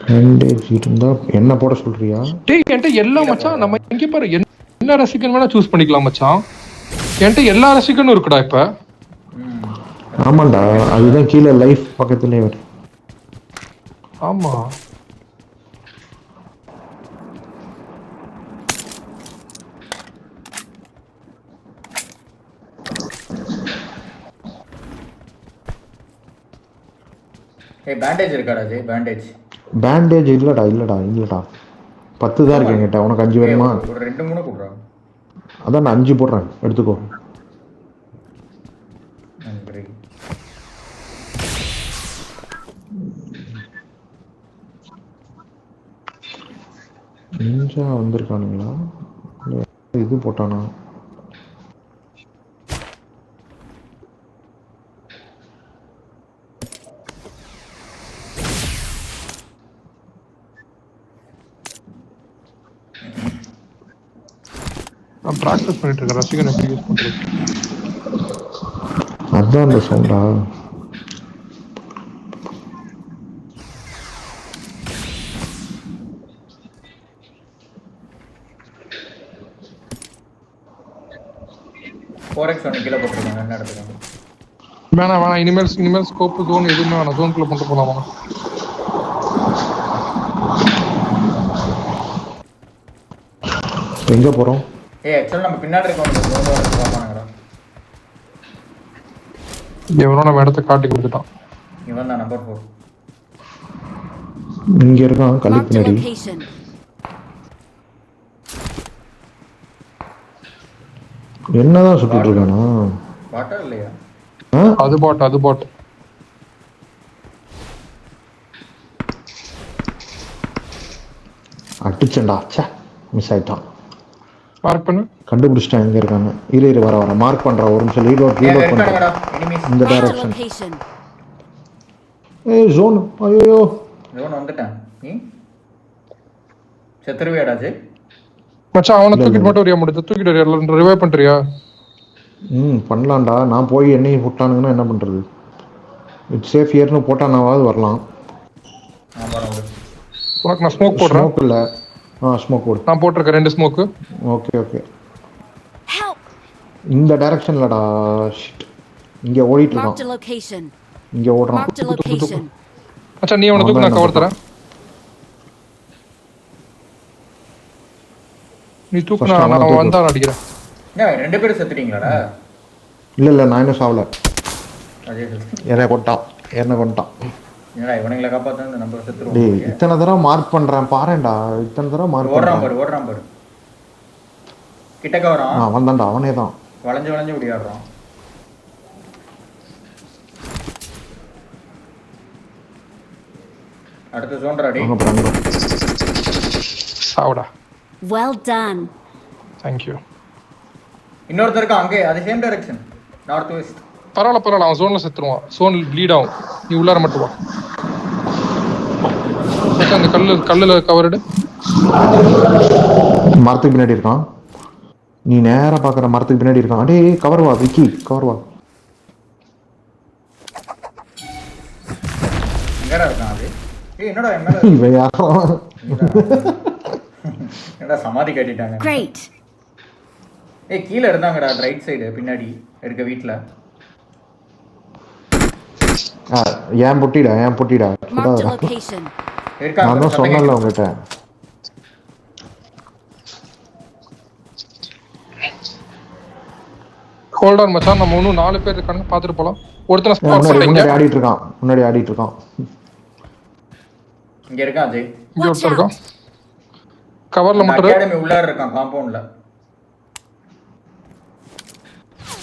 பேண்டேஜ் இருந்தா என்ன போட சொல்றியா? டேய் என்கிட்ட எல்லா மச்சான் நம்ம இங்க பாரு என்ன ரசிகன் வேணா சூஸ் பண்ணிக்கலாம் மச்சான். என்கிட்ட எல்லா ரசிகனும் இருக்குடா இப்ப. ஆமாண்டா, அதுதான் கீழே லைஃப் பக்கத்துலயே வரும். ஆமா ஏய் பேண்டேஜ் இருக்காடா அஜய்? பேண்டேஜ் இல்லடா 10 தான் இருக்கு என்கிட்ட. உனக்கு 5 வேணுமா? ஒரு 2-3 குடுறா. அதான் நான் 5 போடுறேன், எடுத்துக்கோ. நன்றி. நிஞ்சா வந்திருக்கானுங்களா? இல்ல, இது போட்டானா? நான் பிராக்டிஸ் பண்ணிட்டு இருக்கேன் ரசிகன் எப்படி யூஸ் பண்றது. அதான் அந்த சவுண்டா? ஃபோரெக்ஸ் ஒன்று கீழே போட்டுருக்காங்க. என்ன எடுத்துக்காங்க? வேணாம் இனிமேல் ஸ்கோப் ஜோன் எதுவுமே வேணாம். ஜோனுக்குள்ள கொண்டு போலாம். எங்க போறோம்? ஏய் ஆக்சுவலா நம்ம பின்னாடி இருக்கவங்க ஜோன் வரது பாப்பாங்கடா. எவனோ நம்ம இடத்த காட்டி கொடுத்துட்டான். இவன் தான் நம்பர் 4. இங்க இருக்கான் கல்லு Marked a பின்னாடி. location. என்னதான் சுத்திட்டு இருக்கானா? பாட்டா இல்லையா? அது பாட் அடிச்சண்டா. ச்சே, மிஸ் ஆயிட்டான். மார்க் பண்ணு. கண்டுபிடிச்சிட்டான் எங்க இருக்கான்னு. இரு வர மார்க் பண்ற. ஒரு நிமிஷம் ரீலோட் பண்றேன். எனிமீஸ் இந்த Marked a டைரக்ஷன். location. ஏய் ஜோன், ஐயோ ஜோன் வந்துட்டேன். நீ செத்துருவியாடா அஜய்? மச்சான் அவனை தூக்கிட்டு மட்டும் வரியா? முடிஞ்சு தூக்கிட்டு வரியா? ரிவைவ் பண்றியா? பண்ணலாம்டா. நான் போய் என்னையும் போட்டானுங்கன்னா என்ன பண்றது? இட்ஸ் சேஃப் ஹியர்னு போட்டானாவது வரலாம். உனக்கு நான் ஸ்மோக் போடுறேன். ஸ்மோக் இல்ல. ஸ்மோக் போடு. நான் போட்டிருக்கேன் 2 ஸ்மோக்கு. ஓகே. Help! இந்த டைரக்ஷன்லடா. ஷிட். இங்க ஓடிட்டு Marked a இருக்கான். location. இங்க ஓடுறான். Marked a location. மச்சான் நீ அவனை தூக்கு, நான் கவர் தரேன். நீ தூக்கு, நான் வந்தா அடிக்கிறேன். ஏன் 2 பேரும் செத்துட்டீங்களாடா? இல்லை நான் இன்னும் சாவல. அதே என்ன கொண்டான். என்னடா இவனுங்களை காப்பாற்ற நம்ம டேய் செத்துருவோம். இத்தனை தடவை மார்க் பண்றேன் பாருடா. இத்தனை தடவை மார்க் ஓடுறான் பண்றேன். பாரு. கிட்டக்க வரான். வந்தான்டா அவனே தான். வளைஞ்சு ஓடியாடுறான். அடுத்து சோன்றாடி. வாங்க பாருங்க. சாவுடா. Well done. Thank you. இன்னொருத்தர் இருக்கான் அங்கே, அது சேம் டைரக்ஷன், நார்த் வெஸ்ட். பரவாயில்ல அவன் ஜோன்ல செத்துருவான். ஜோன் ப்ளீட் ஆகும். நீ உள்ளார மட்டும் வா. அந்த கல்லுல கவர்டு. மரத்துக்கு பின்னாடி இருக்கான். நீ நேரா பாக்குற மரத்துக்கு பின்னாடி இருக்கான். டேய் கவர் வா விக்கி, கவர் வா. எங்கடா இருக்கான் அது? ஏய் என்னடா என் மேல இவன் யாரோ என்னடா சமாதி கட்டிட்டாங்க. Great. ஏய் கீழ இருந்தாங்கடா ரைட் சைடு பின்னாடி இருக்க வீட்ல. ஏன் பொட்டிடா. Marked a location. இருக்காங்க. நான் தான் சொன்னேன்ல உங்ககிட்ட. ஹோல்ட் ஆன் மச்சான், நம்ம இன்னும் 4 பேர் இருக்காங்க, பாத்துட்டு போலாம். ஒருத்தன ஸ்பாட் முன்னாடி பண்ணிங்க. ஆடிட்டு இருக்கான். இங்க இருக்கான் அஜய். இங்க ஒருத்தர் இருக்கான். கவர்ல மட்டும் அகாடமி உள்ளார இருக்கான் காம்பவுண்ட்ல.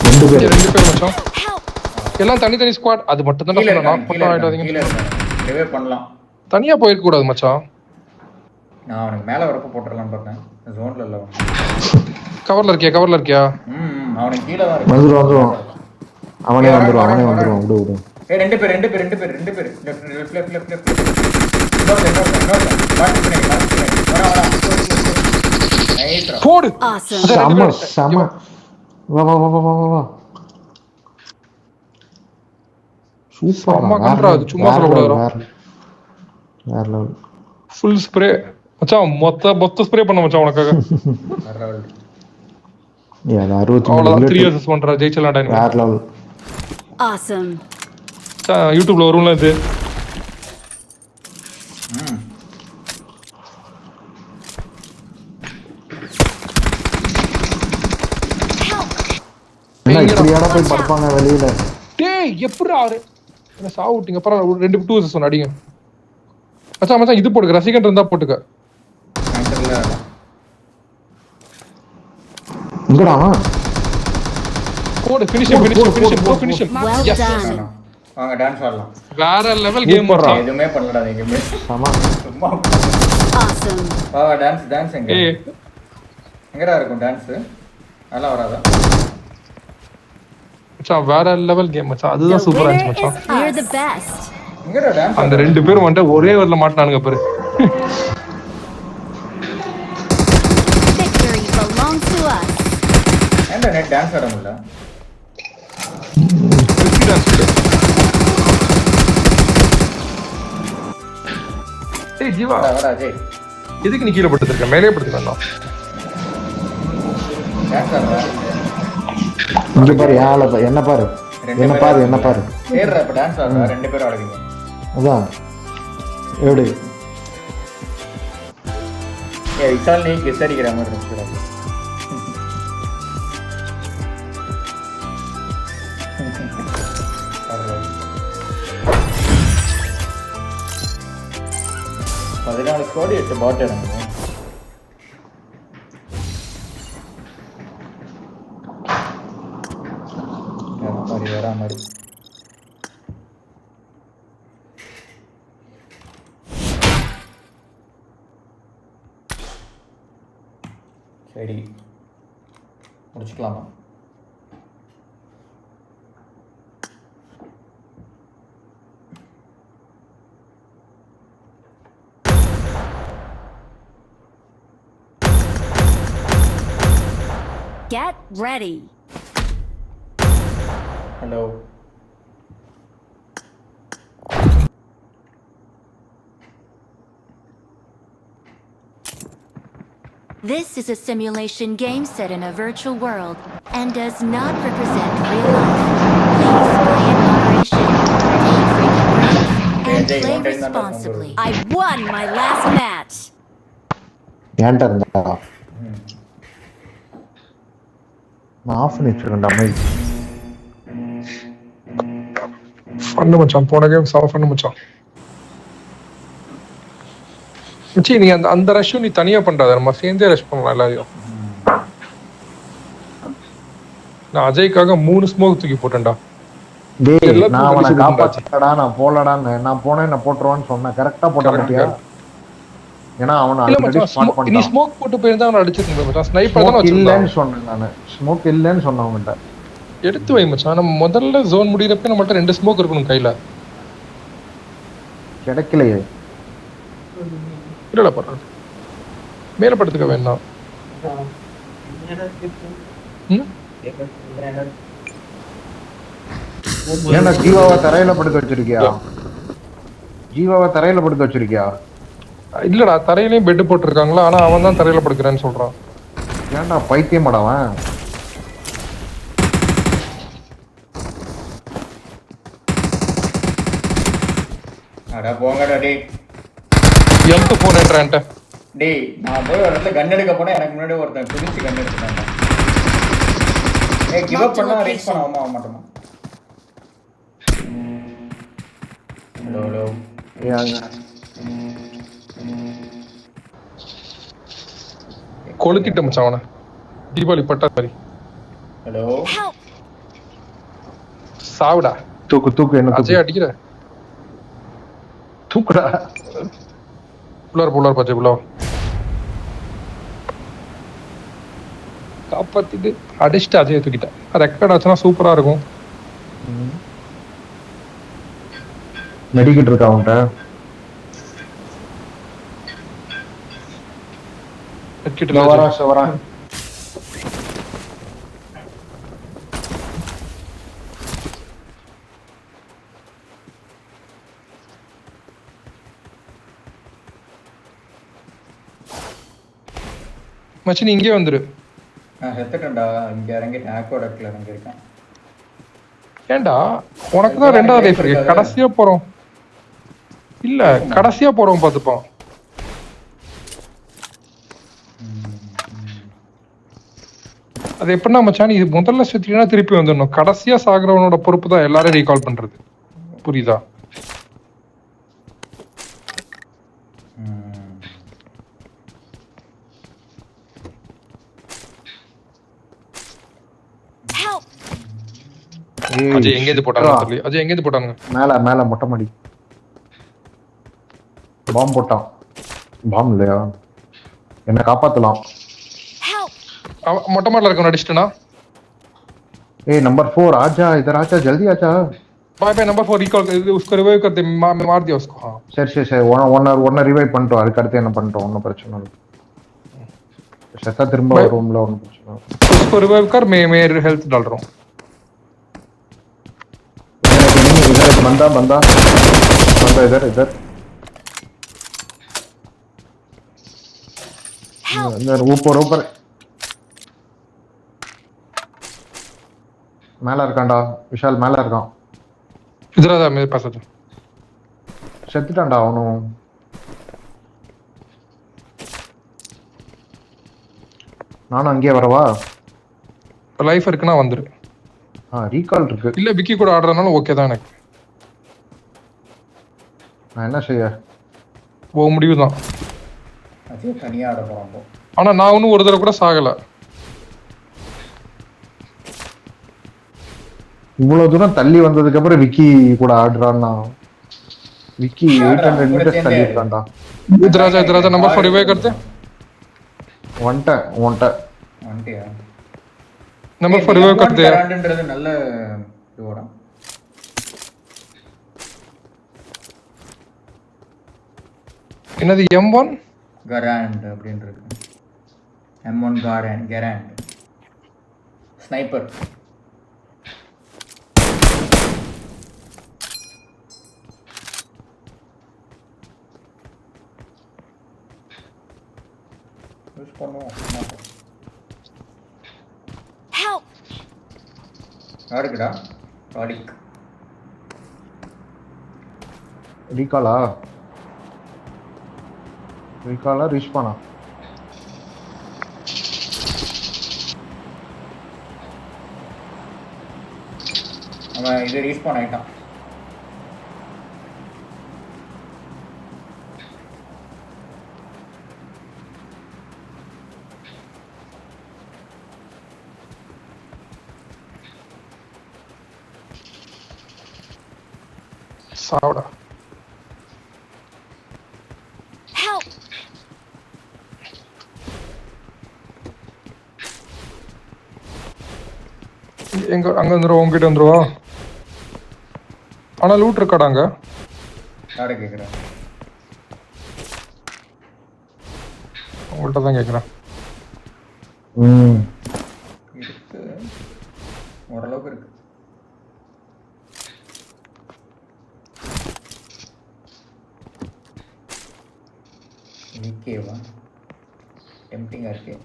2 பேர் மச்சான். எல்லாம் தனி ஸ்குவாட். அது மட்டும் தான் கீழ நான் நாக் பண்ண இருக்கான். ஆயிடாதீங்க. கீழ இருக்கான். ரிவே பண்ணலாம். தனியா போயிருக்க கூடாது மச்சான். நான் அவனுக்கு மேல வரப்ப போட்டுறலாம்னு பார்த்தேன். ஜோன்ல இல்ல அவன். கவர்ல இருக்கியா? அவனுக்கு கீழ தான் இருக்கு. வந்துருவான். அவனே வந்துருவான். விடு. ஏய் 2 பேர். லெஃப்ட். இன்னொரு. வரா. நைஸ். போடு. Awesome. செம. வா. சூப்பர். அம்மா கண்ட்ரா, அது சும்மா சொல்லக்கூடாதுடா. வேற லெவல். ஃபுல் ஸ்ப்ரே மச்சான். மொத்த ஸ்ப்ரே பண்ண மச்சான் உனக்காக. அது 63 அவ்வளவுதான். 3 இயர்ஸ் பண்றா ஜெயிச்சலாம்டா. வேற லெவல். Awesome. யூடியூப்ல வரும்ல இது. என்ன இப்படியாடா போய் படுப்பாங்க வெளியில? டேய் எப்படிடா என்ன சாவு விட்டீங்க? பரவாயில்ல, 2 2 சொன்ன அடிங்க மச்சான். இது போட்டுக்க, ரசிகன் இருந்தா போட்டுக்க. இங்கடா போடு. ஃபினிஷ். Well done. வாங்க டான்ஸ் ஆடலாம். வேற லெவல் கேம் மச்சான். எதுமே பண்ணலடா நீங்க. சமா. சும்மா Awesome. வா டான்ஸ் எங்க? எங்கடா இருக்கும் டான்ஸ்? நல்லா வராதா? மச்சான் வேற லெவல் கேம் மச்சான். அதுதான் சூப்பரா இருந்துச்சு மச்சான். You're the best. எங்கடா டான்ஸ்? அந்த 2 பேரும் வந்துட்டு ஒரே வரல மாட்டானுங்க பாரு. Victory belongs to us. ஏன்டா நெட் டான்ஸ் ஆட முடியல? ஏய் ஜீவா, வர அஜய். எதுக்கு நீ கீழே படுத்துருக்க? மேலே படுத்துக்கலாம். டான்ஸ் ஆடுறா. இங்க பாரு. என்ன பாரு. ஏறா இப்ப டான்ஸ் ஆடுறா. 2 பேரும் ஆடுவீங்க. அதான் எப்படி? ஏய் விசால் நீ கெஸ் அடிக்கிற மாதிரி இருக்கு. பதினாலு ஸ்குவாட் 8 பாட் இறங்குங்க. வரா மாதிரி சரி முடிச்சுக்கலாமா? Get ready. Hello. This is a simulation game set in a virtual world and does not represent real life. Please play in moderation, take frequent breaks, and play responsibly. I won my last match. ஏன்டா இருந்தா நான் of பண்ணி வச்சிருக்கேன்டா my. பண்ணு மச்சான், போன game Zhao பண்ணு மச்சான். மச்சி நீ அந்த ரஷ்ஷும் நீ தனியா பண்றாத, நம்ம சேர்ந்தே ரஷ் பண்ணலாம் எல்லாரையும். நான் அஜய்க்காக 3 ஸ்மோக் தூக்கி போட்டேன்டா. டேய் நான் அவனை காப்பாத்தடா, நான் போலடான்னு. நான் போனேன் நான் போட்டுருவான்னு சொன்னேன். கரெக்டா போட்ட மாட்டியா? ஏன்னா அவனை ஆல்ரெடி ஸ்பாட் பண்ணிட்டான். நீ ஸ்மோக் போட்டு போயிருந்தா அவனை அடிச்சிருந்தா மச்சான். ஸ்னைப்பர் தான் இல்லன்னு சொன்னேன் நான். ஸ்மோக் இல்லன்னு சொன்னவங்கட்ட. எடுத்து வை மச்சான். நம்ம முதல்ல ஜோன் முடியறப்ப நம்மள்ட்ட 2 ஸ்மோக் இருக்கணும் கையில. கிடைக்கலையே. இல்ல பண்றேன். மேல படுத்துக்க வேண்டாம். ஏன்னா ஜீவாவை தரையில படுக்க வச்சிருக்கியா? ஜீவாவை தரையில படுக்க வச்சிருக்கியா? இல்லடா, தரையிலயும் பெட் போட்டிருக்காங்களா, ஆனா அவன் தான் தரையில படுக்கிறேன்னு சொல்றான். ஏன்டா பைத்தியமாடவன்? அட போங்கடா டேய். எம்க்கு போன் ஏட்றான்ட்ட. டேய் நான் போய் ஒரு இடத்துல கன் எடுக்க போனா எனக்கு முன்னாடி ஒருத்தன் குதிச்சு கன் எடுத்துட்டான்டா. ஏய் கிவ் அப் பண்ணா ரீச் பண்ண மாட்டோமா? ஹலோ ஏங்க கொளுத்திட்ட மச்சான் அவனை. தீபாவளி பட்டா மாதிரி. ஹலோ சாவுடா. தூக்கு என்ன அஜய் அடிக்கிற. தூக்குடா. புள்ளார் பச்சை புள்ளா காப்பாத்திட்டு அடிச்சுட்டு அஜயை தூக்கிட்டேன். ரெக்கார்ட் ஆச்சுன்னா சூப்பரா இருக்கும். மெடிக்கிட்டு இருக்கா அவன்கிட்ட. வரா மச்சி நீ இங்கே வந்துரு. நான் செத்துட்டேன்டா. இங்க இறங்கி ஆக்வர்ட் இடத்துல இறங்கி இருக்கேன். ஏன்டா உனக்கு தான் 2வது லைஃப் இருக்கு. கடைசியா போறோம் இல்ல, கடைசியா போறோம் பாத்துப்போம். அது எப்படின்னா மச்சான், இது முதல்ல செத்துனா திருப்பி வந்துடணும். கடைசியா சாகுறவனோட பொறுப்பு தான் எல்லாரும் ரீகால் பண்றது. புரியுதா? அஜய் எங்க இருந்து போட்டாங்க தெரியல. அஜய் எங்க இருந்து போட்டாங்க? மேல மொட்டை மாடி. பாம் போட்டான். பாம் இல்லையா? என்ன காப்பாத்தலாம். மொட்டை மாடல இருக்கவன அடிச்சிட்டனா? ए नंबर 4 आजा इधर आजा जल्दी आजा। बाय नंबर 4 रिकॉल उसको रिवाइव कर दे, मार दिया उसको। हां சரி ஒன்ன ரிவைவ் பண்ணிட்டோம். அதுக்கு அடுத்து என்ன பண்ணிட்டோம்? ஒன்றும் பிரச்சனை இல்லை. செத்தா திரும்ப ரூம்ல ஒன்றும் பிரச்சனை இல்லை. उसको रिवाइव कर, मैं हेल्थ डाल रहा हूं। इधर बंदा इधर ऊपर மேல இருக்கான்டா. விஷால் மேல இருக்கான். इधर आ मेरे पास आ। செத்துட்டான்டா அவனும். நானும் அங்கேயே வரவா? லைஃப் இருக்குன்னா வந்துரு. ரீகால் இருக்கு. இல்ல விக்கி கூட ஆடுறதுனால ஓகே தான் எனக்கு. நான் என்ன செய்ய? ஓ முடிவு தான். அது தனியா ஆட போறோம். ஆனா நான் இன்னும் ஒரு தடவை கூட சாகல. இவ்வளவு தூரம் தள்ளி வந்ததுக்கு அப்புறம் விக்கி கூட ஆடுறான்னா விக்கி 800 மீட்டர்ஸ் தள்ளி இருக்கான்டா. इधर आजा नंबर 4 रिवाइव करते। வந்துட்டியா? नंबर 4 रिवाइव करते हैं। கராண்டன்றது நல்ல இதுவோட. என்னது M1 கராண்ட் அப்படின்றது. M1 Garand sniper. யூஸ் பண்ணுவோம். Help! யாருக்குடா? ராடிக். ரீகாலா ரீச் பண்ணா. அவன் இது ரீஸ்பான் ஆயிட்டான். சாவுடா. Help! எங்க அங்க வந்துருவா, உங்ககிட்ட வந்துருவா. ஆனா லூட் இருக்காடா அங்க? யாரை கேட்குறேன்? உங்கள்கிட்ட தான் கேட்குறேன். இருக்கு, ஓரளவுக்கு இருக்கு. ஓகேவா, டெம்ப்டிங்காக இருக்கு.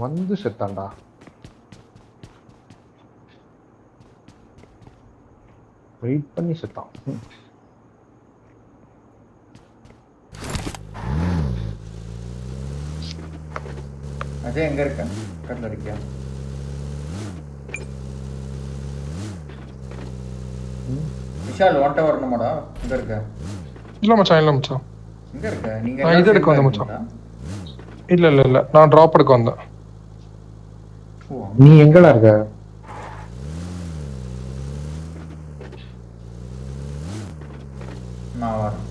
வந்து செத்தான்டா. வெயிட் பண்ணி செத்தான். அஜய் எங்க இருக்க? கடல இருக்கியா? விஷால் ஓட்ட வரணுமாடா? எங்க இருக்க? இல்ல மச்சான், இல்ல மச்சான். எங்க இருக்க நீங்க? நான் இது எடுக்க வந்தேன் மச்சான். இல்ல நான் டிராப் எடுக்க வந்தேன். நீ எங்கடா இருக்க? நான் வரேன்.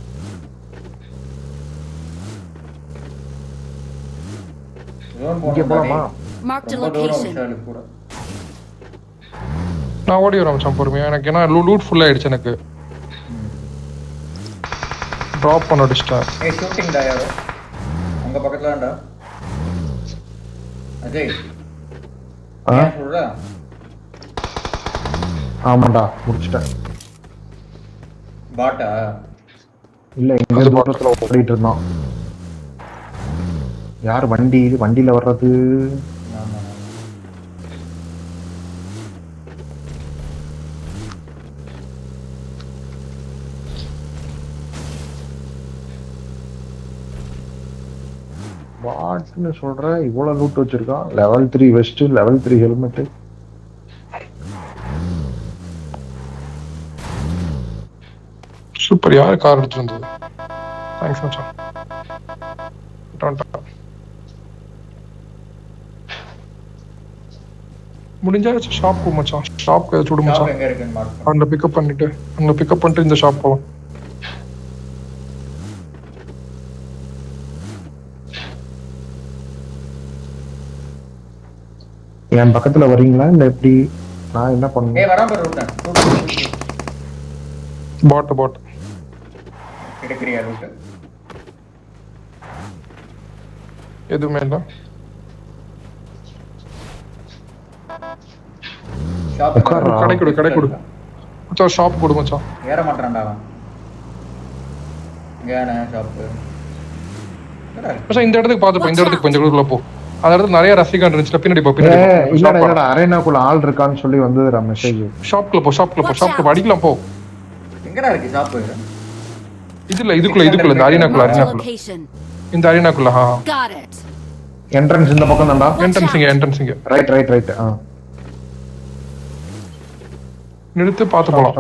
இங்க போலாமா? Marked a location. நான் ஓடி வரேன் மச்சான் பொறுமையா. எனக்கு ஏன்னா லூட் ஃபுல் ஆயிடுச்சு எனக்கு. டிராப் பண்ண அடிச்சிட்டேன். ஏய் ஷூட்டிங் டா யாரோ அங்க பக்கத்துல தான்டா. அஜய் ஏன் சொல்ற? ஆமாண்டா, முடிச்சிட்டேன். பாட்டா? இல்ல, எங்க தூரத்துல ஓடிட்டு இருந்தான். யார் வண்டியில வர்றது? ஆமா. பாட்னு சொல்ற, இவ்வளவு லூட் வச்சிருக்கான். Level 3 west, level 3 helmet. Super. யார் கார் எடுத்து வந்தது? தேங்க்ஸ் மச்சான். முடிஞ்சா ஷாப் போ மச்சான். ஷாப்க்கு ஏதாச்சும் விடு ஷாப் மச்சான். எங்க இருக்குன்னு மார்க் பண்ணு. அங்க பிக்கப் பண்ணிட்டு இந்த ஷாப் போவோம். என் பக்கத்துல வரீங்களா இல்ல எப்படி? நான் என்ன பண்ணுவேன்? ஏய் வராம ரூட் பாட் எடுக்கறியா ரூட்? எதுவுமே இல்ல. ஷாப் கடை கொடு மச்சான். ஷாப் கொடு மச்சான். ஏற மாட்டறான்டா அவன். ஏனா ஷாப் மச்சான் இந்த இடத்துக்கு பாத்து போ. இந்த இடத்துக்கு கொஞ்சம் குள்ள போ. அந்த இடத்துல நிறைய ரசிகன் இருந்துச்சு. பின்னாடி போ. இல்லடா அரேனாக்குள்ள ஆள் இருக்கான்னு சொல்லி வந்ததுடா மெசேஜ். ஷாப்க்குள்ள போ. அடிக்கலாம் போ. எங்கடா இருக்கு ஷாப்? இதுக்குள்ள இந்த அரேனாக்குள்ள. Location. இந்த அரேனாக்குள்ள. Got it. என்ட்ரன்ஸ் இந்த பக்கம் தான்டா. என்ட்ரன்ஸ் இங்க. ரைட். நிறுத்து, பாத்து போலாம்.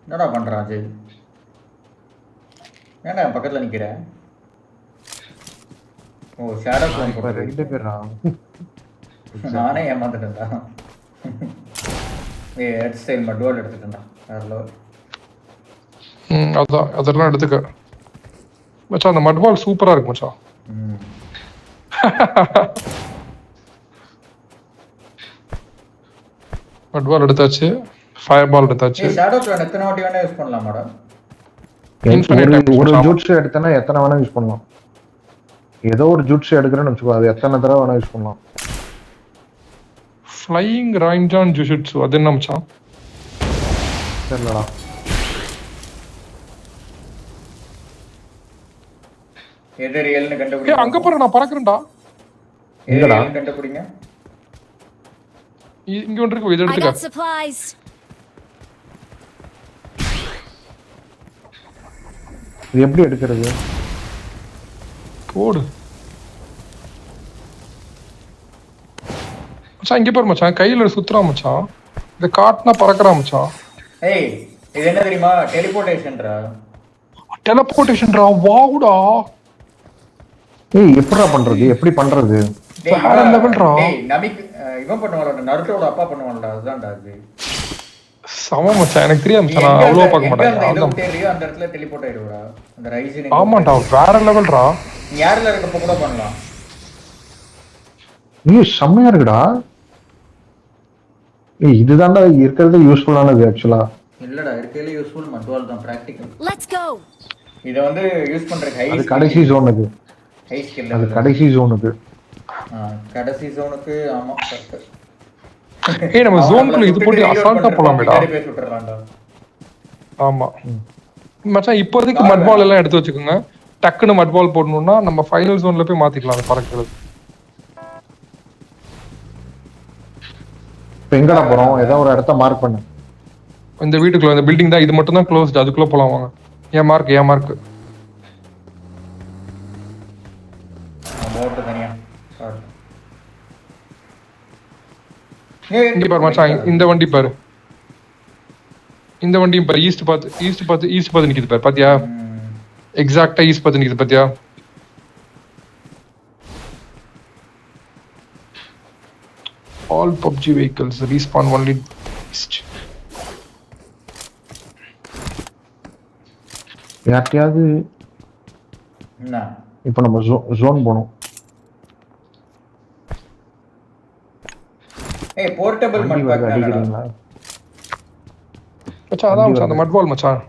என்னடா பண்றான் அஜய்? ஏன்டா பக்கத்துல நிக்கிற? ஓ ஷேடோ ப்ளேன் போட்டு ரெண்டு பேரா? நானே ஏமாந்துட்டேன்டா. ஹேர் ஸ்டைல் மட்டும் எடுத்துட்டேன்டா. வேற லெவல். அதெல்லாம் எடுத்துக்க மச்சான். அந்த மட்பால் சூப்பரா இருக்கு மச்சான். மட்பால் எடுத்தாச்சு. ஃபயர் பால் எடுத்தாச்சு. ஷேடோ ப்ளேன் எத்தனை வாட்டி வேணா யூஸ் பண்ணலாம் மேடம்? ஒரு ஜூட்ஸ் எடுத்தனா எத்தனை வேணா யூஸ் பண்ணலாம். ஏதோ ஒரு ஜூட்ஸ் எடுக்கிறேன்னு வச்சுக்கோ, அது எத்தனை தடவை வேணா யூஸ் பண்ணலாம். ஃப்ளையிங் ரைன்ஜான் ஜுஜுட்சு அது என்ன மச்சான்? தெரியலடா. எது ரியல்னு கண்டுபிடிங்க. அங்க பாரு, நான் பறக்குறேன்டா. எங்கடா கண்டுபிடிங்க. இங்க ஒன்று இருக்கு, இத I got எடுத்துக்க. supplies. இது எப்படி எடுக்கிறது? போடு மச்சான். இங்க பாரு மச்சான், கையில சுத்துறான் மச்சான். இத காட்டுனா பறக்குறான் மச்சான். ஏய் இது என்ன தெரியுமா? டெலிபோர்டேஷன்டா. டெலிபோர்டேஷன்டா. வாவுடா. ஏய் எப்படிடா பண்றது? எப்படி பண்றது? வேற லெவல்டா. டேய் நமிக் இவன் பண்ணுவான்டா, நருட்டோட அப்பா பண்ணுவான்டா. அதுதான்டா அது. சம மச்சான். எனக்கு தெரியாது மச்சான், நான் அவ்வளவு பார்க்க மாட்டேன். அந்த தெரியும், அந்த இடத்துல டெலிபோர்ட் ஆயிடுவா அந்த ரைசிங். ஆமாடா வேற லெவல்டா. நீ யார்ல இருக்கப்ப கூட பண்ணலாம். நீ செம்மையா இருக்குடா. ஏய் இதுதான்டா இருக்கிறது யூஸ்ஃபுல்லானது ஆக்சுவலா. இல்லடா இருக்கேல யூஸ்ஃபுல் மட்வால் தான் பிராக்டிகல். Let's go. இத வந்து யூஸ் பண்றதுக்கு ஹை அது கடைசி ஜோனுக்கு. High skill. அது கடைசி ஜோனுக்கு. கடைசி ஜோனுக்கு. ஆமா கரெக்ட். ஏய் நம்ம ஜோனுக்குள்ள இது போட்டு அசால்ட்டா போலாமேடா. பேசி விட்டுறலாம்டா. ஆமா மச்சான். இப்போதைக்கு மட் பால் எல்லாம் எடுத்து வச்சுக்கோங்க. டக்குன்னு மட் பால் போடணும்னா நம்ம ஃபைனல் ஜோன்ல போய் மாத்திக்கலாம் அது பறக்கிறது. இப்போ எங்கடா போறோம்? ஏதோ ஒரு இடத்த மார்க் பண்ணு. இந்த வீட்டுக்குள்ள இந்த பில்டிங் தான், இது மட்டும் தான் க்ளோஸ்ட். அதுக்குள்ள போலாம் வாங்க. ஏன் மார்க் மோட் தனியா. இங்க பாரு மச்சான், இந்த வண்டி பாரு. இந்த வண்டியும் பாரு. ஈஸ்ட் பார்த்து நிக்குது பாரு. பாத்தியா? எக்ஸாக்ட்டா ஈஸ்ட் பார்த்து நிக்குது பாத்தியா? All PUBG vehicles respawn only east. யார்ட்டையாவது என்ன இப்போ நம்ம ஜோன் போகணும். ஏய் போர்ட்டபிள் மட் பேக் அடிக்கிறீங்களா மச்சான்? அதான் மச்சான் அந்த மட் பால் மச்சான்.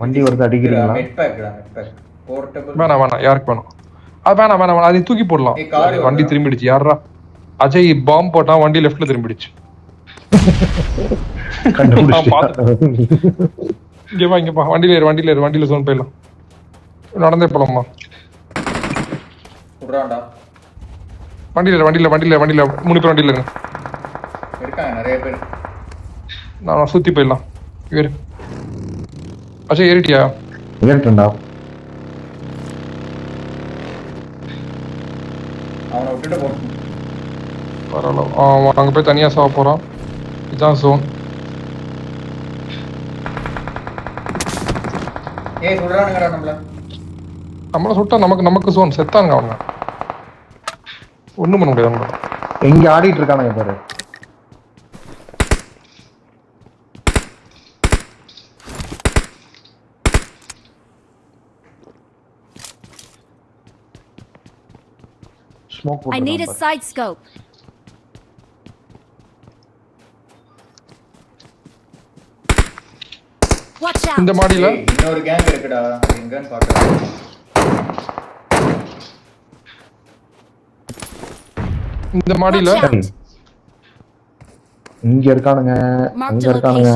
வண்டி வருது அடிக்கிறீங்களா? மட் பேக் போர்ட்டபிள். வேணாம் யாருக்கு வேணும்? அது வேணாம் அதை தூக்கி போடலாம். வண்டி திரும்பிடுச்சு. யாரா அஜய் பாம்பு போட்டா வண்டி லெஃப்ட்ல திரும்பிடுச்சு. இங்க வா வண்டியில ஜோன் போயிடலாம். நடந்தே போலாமா? குறாண்டா. வண்டியில 3 பேர் வண்டியில இருக்காங்க நிறைய பேர். நான் சுத்தி போயிடலாம். ஏறு அஜய். ஏறிட்டியா? ஏறிட்டேன்டா. அவனை விட்டுட்டு போ. பரவாயில்ல. அங்க போய் தனியா சாவ போறான். இதுதான் ஜோன். ஏய் சொல்றானுங்கடா நம்மள சுட்டா நமக்கு ஜோன். செத்தானுங்க அவங்க. ஒண்ணும் பண்ண முடியாது அவங்க. எங்க ஆடிட்டு இருக்கானுங்க பாரு. I need a side scope. Watch out. இந்த மாடியில இன்னொரு கேங் இருக்குடா. எங்கன்னு பாக்குறேன். இந்த மாடியில இங்க இருக்கானுங்க. அங்க இருக்கானுங்க.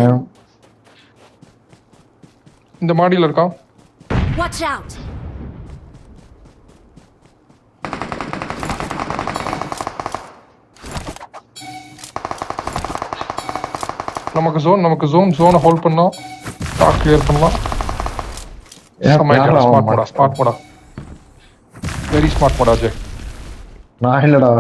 இந்த மாடியில இருக்கான். Watch out. நமக்கு ஜோனை ஹோல்ட் பண்ணோம். டாக் கிளியர் பண்ணலாம். ஸ்மார்ட் மோடா. வெரி ஸ்மார்ட் மோடா அஜய். நான் இல்லடா.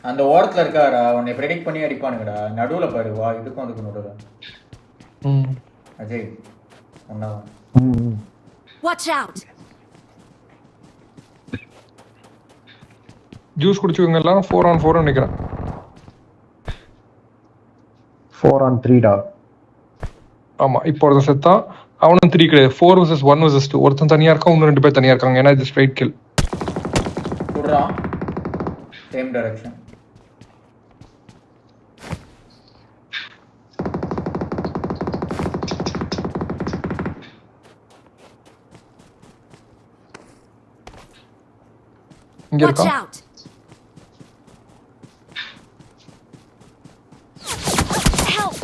அந்த ஓரத்துல இருக்காடா. உன்னை ப்ரெடிக்ட் பண்ணி அடிப்பானுங்கடா. நடுவுல பாரு. வா இதுக்கும் அதுக்கு நடுவுல. அஜய் ஒண்ணா. Watch out. ஜூஸ் குடிச்சுக்கோங்க எல்லாம். 4-on-4 நினைக்கிறேன். 4-on-3 டா. ஆமா இப்போ ஒருத்தன் செத்தான். அவனும் 3 கிடையாது. 4 vs 1 vs 2. ஒருத்தன் தனியா இருக்கான், இன்னும் 2 பேர் தனியா இருக்காங்க. ஏன்னா இது ஸ்ட்ரைட் கில். குறான். Same direction. இங்க Watch இருக்கான். out. Help.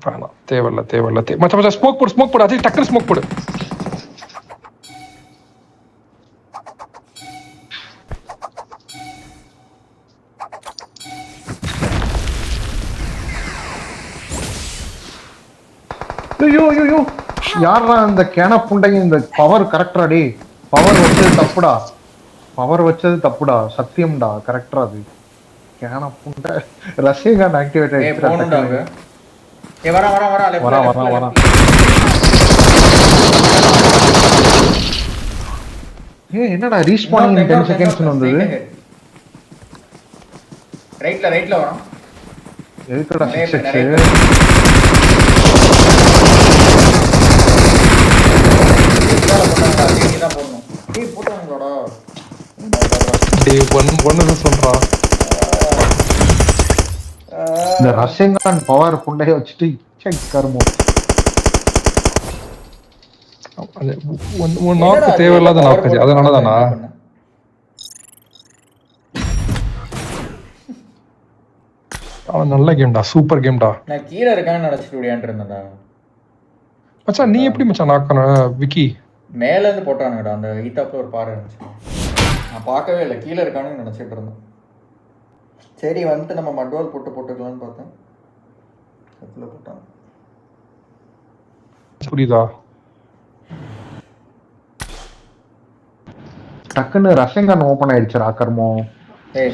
வேணாம். தேவையில்ல. மச்சான் ஸ்மோக் போடு. அஜய் டக்குனு ஸ்மோக் போடு. ஐயோ ஐயோ யாரா இந்த கேன புண்டைங்க இந்த பவர் கரெக்டா டே பவர் வச்சது தப்புடா சத்தியம்டா கரெக்டா அது கேன புண்டை ரஷ்யன் ஆக்டிவேட் ஆயிடுச்சு வரா என்னடா ரீஸ்பானிங் இன் 10 செகண்ட்ஸ் வந்தது ரைட்ல வரோம் எதுக்குடா 6x டேய் ஒன்னு சொல்றா இந்த ரஷ்யன் பவர் புண்டைய வச்சுட்டு செக் கர்மோ நாக்கு தேவையில்லாத நாக்கு அதனாலதானா அவன் நல்ல கேம்டா சூப்பர் கேம்டா நான் கீழ இருக்கான்னு நினைச்சிட்டு ஓடியான்ட்டு இருந்தேன்டா மச்சான் நீ எப்படி மச்சான் நாக்கன விக்கி மேல இருந்து போட்டானுங்கடா அந்த ஈத்தாப்ல ஒரு பாறை இருந்துச்சு நான் பார்க்கவே இல்லை கீழே இருக்கானு நினைச்சிட்டு இருந்தேன் சரி வந்துட்டு நம்ம மட்வால் போட்டுக்கலாம்னு பார்த்தேன் அதுல போட்டாங்க புரியுதா டக்குன்னு ரஷ்யன் ஓபன் ஆயிடுச்சுடா கர்மோ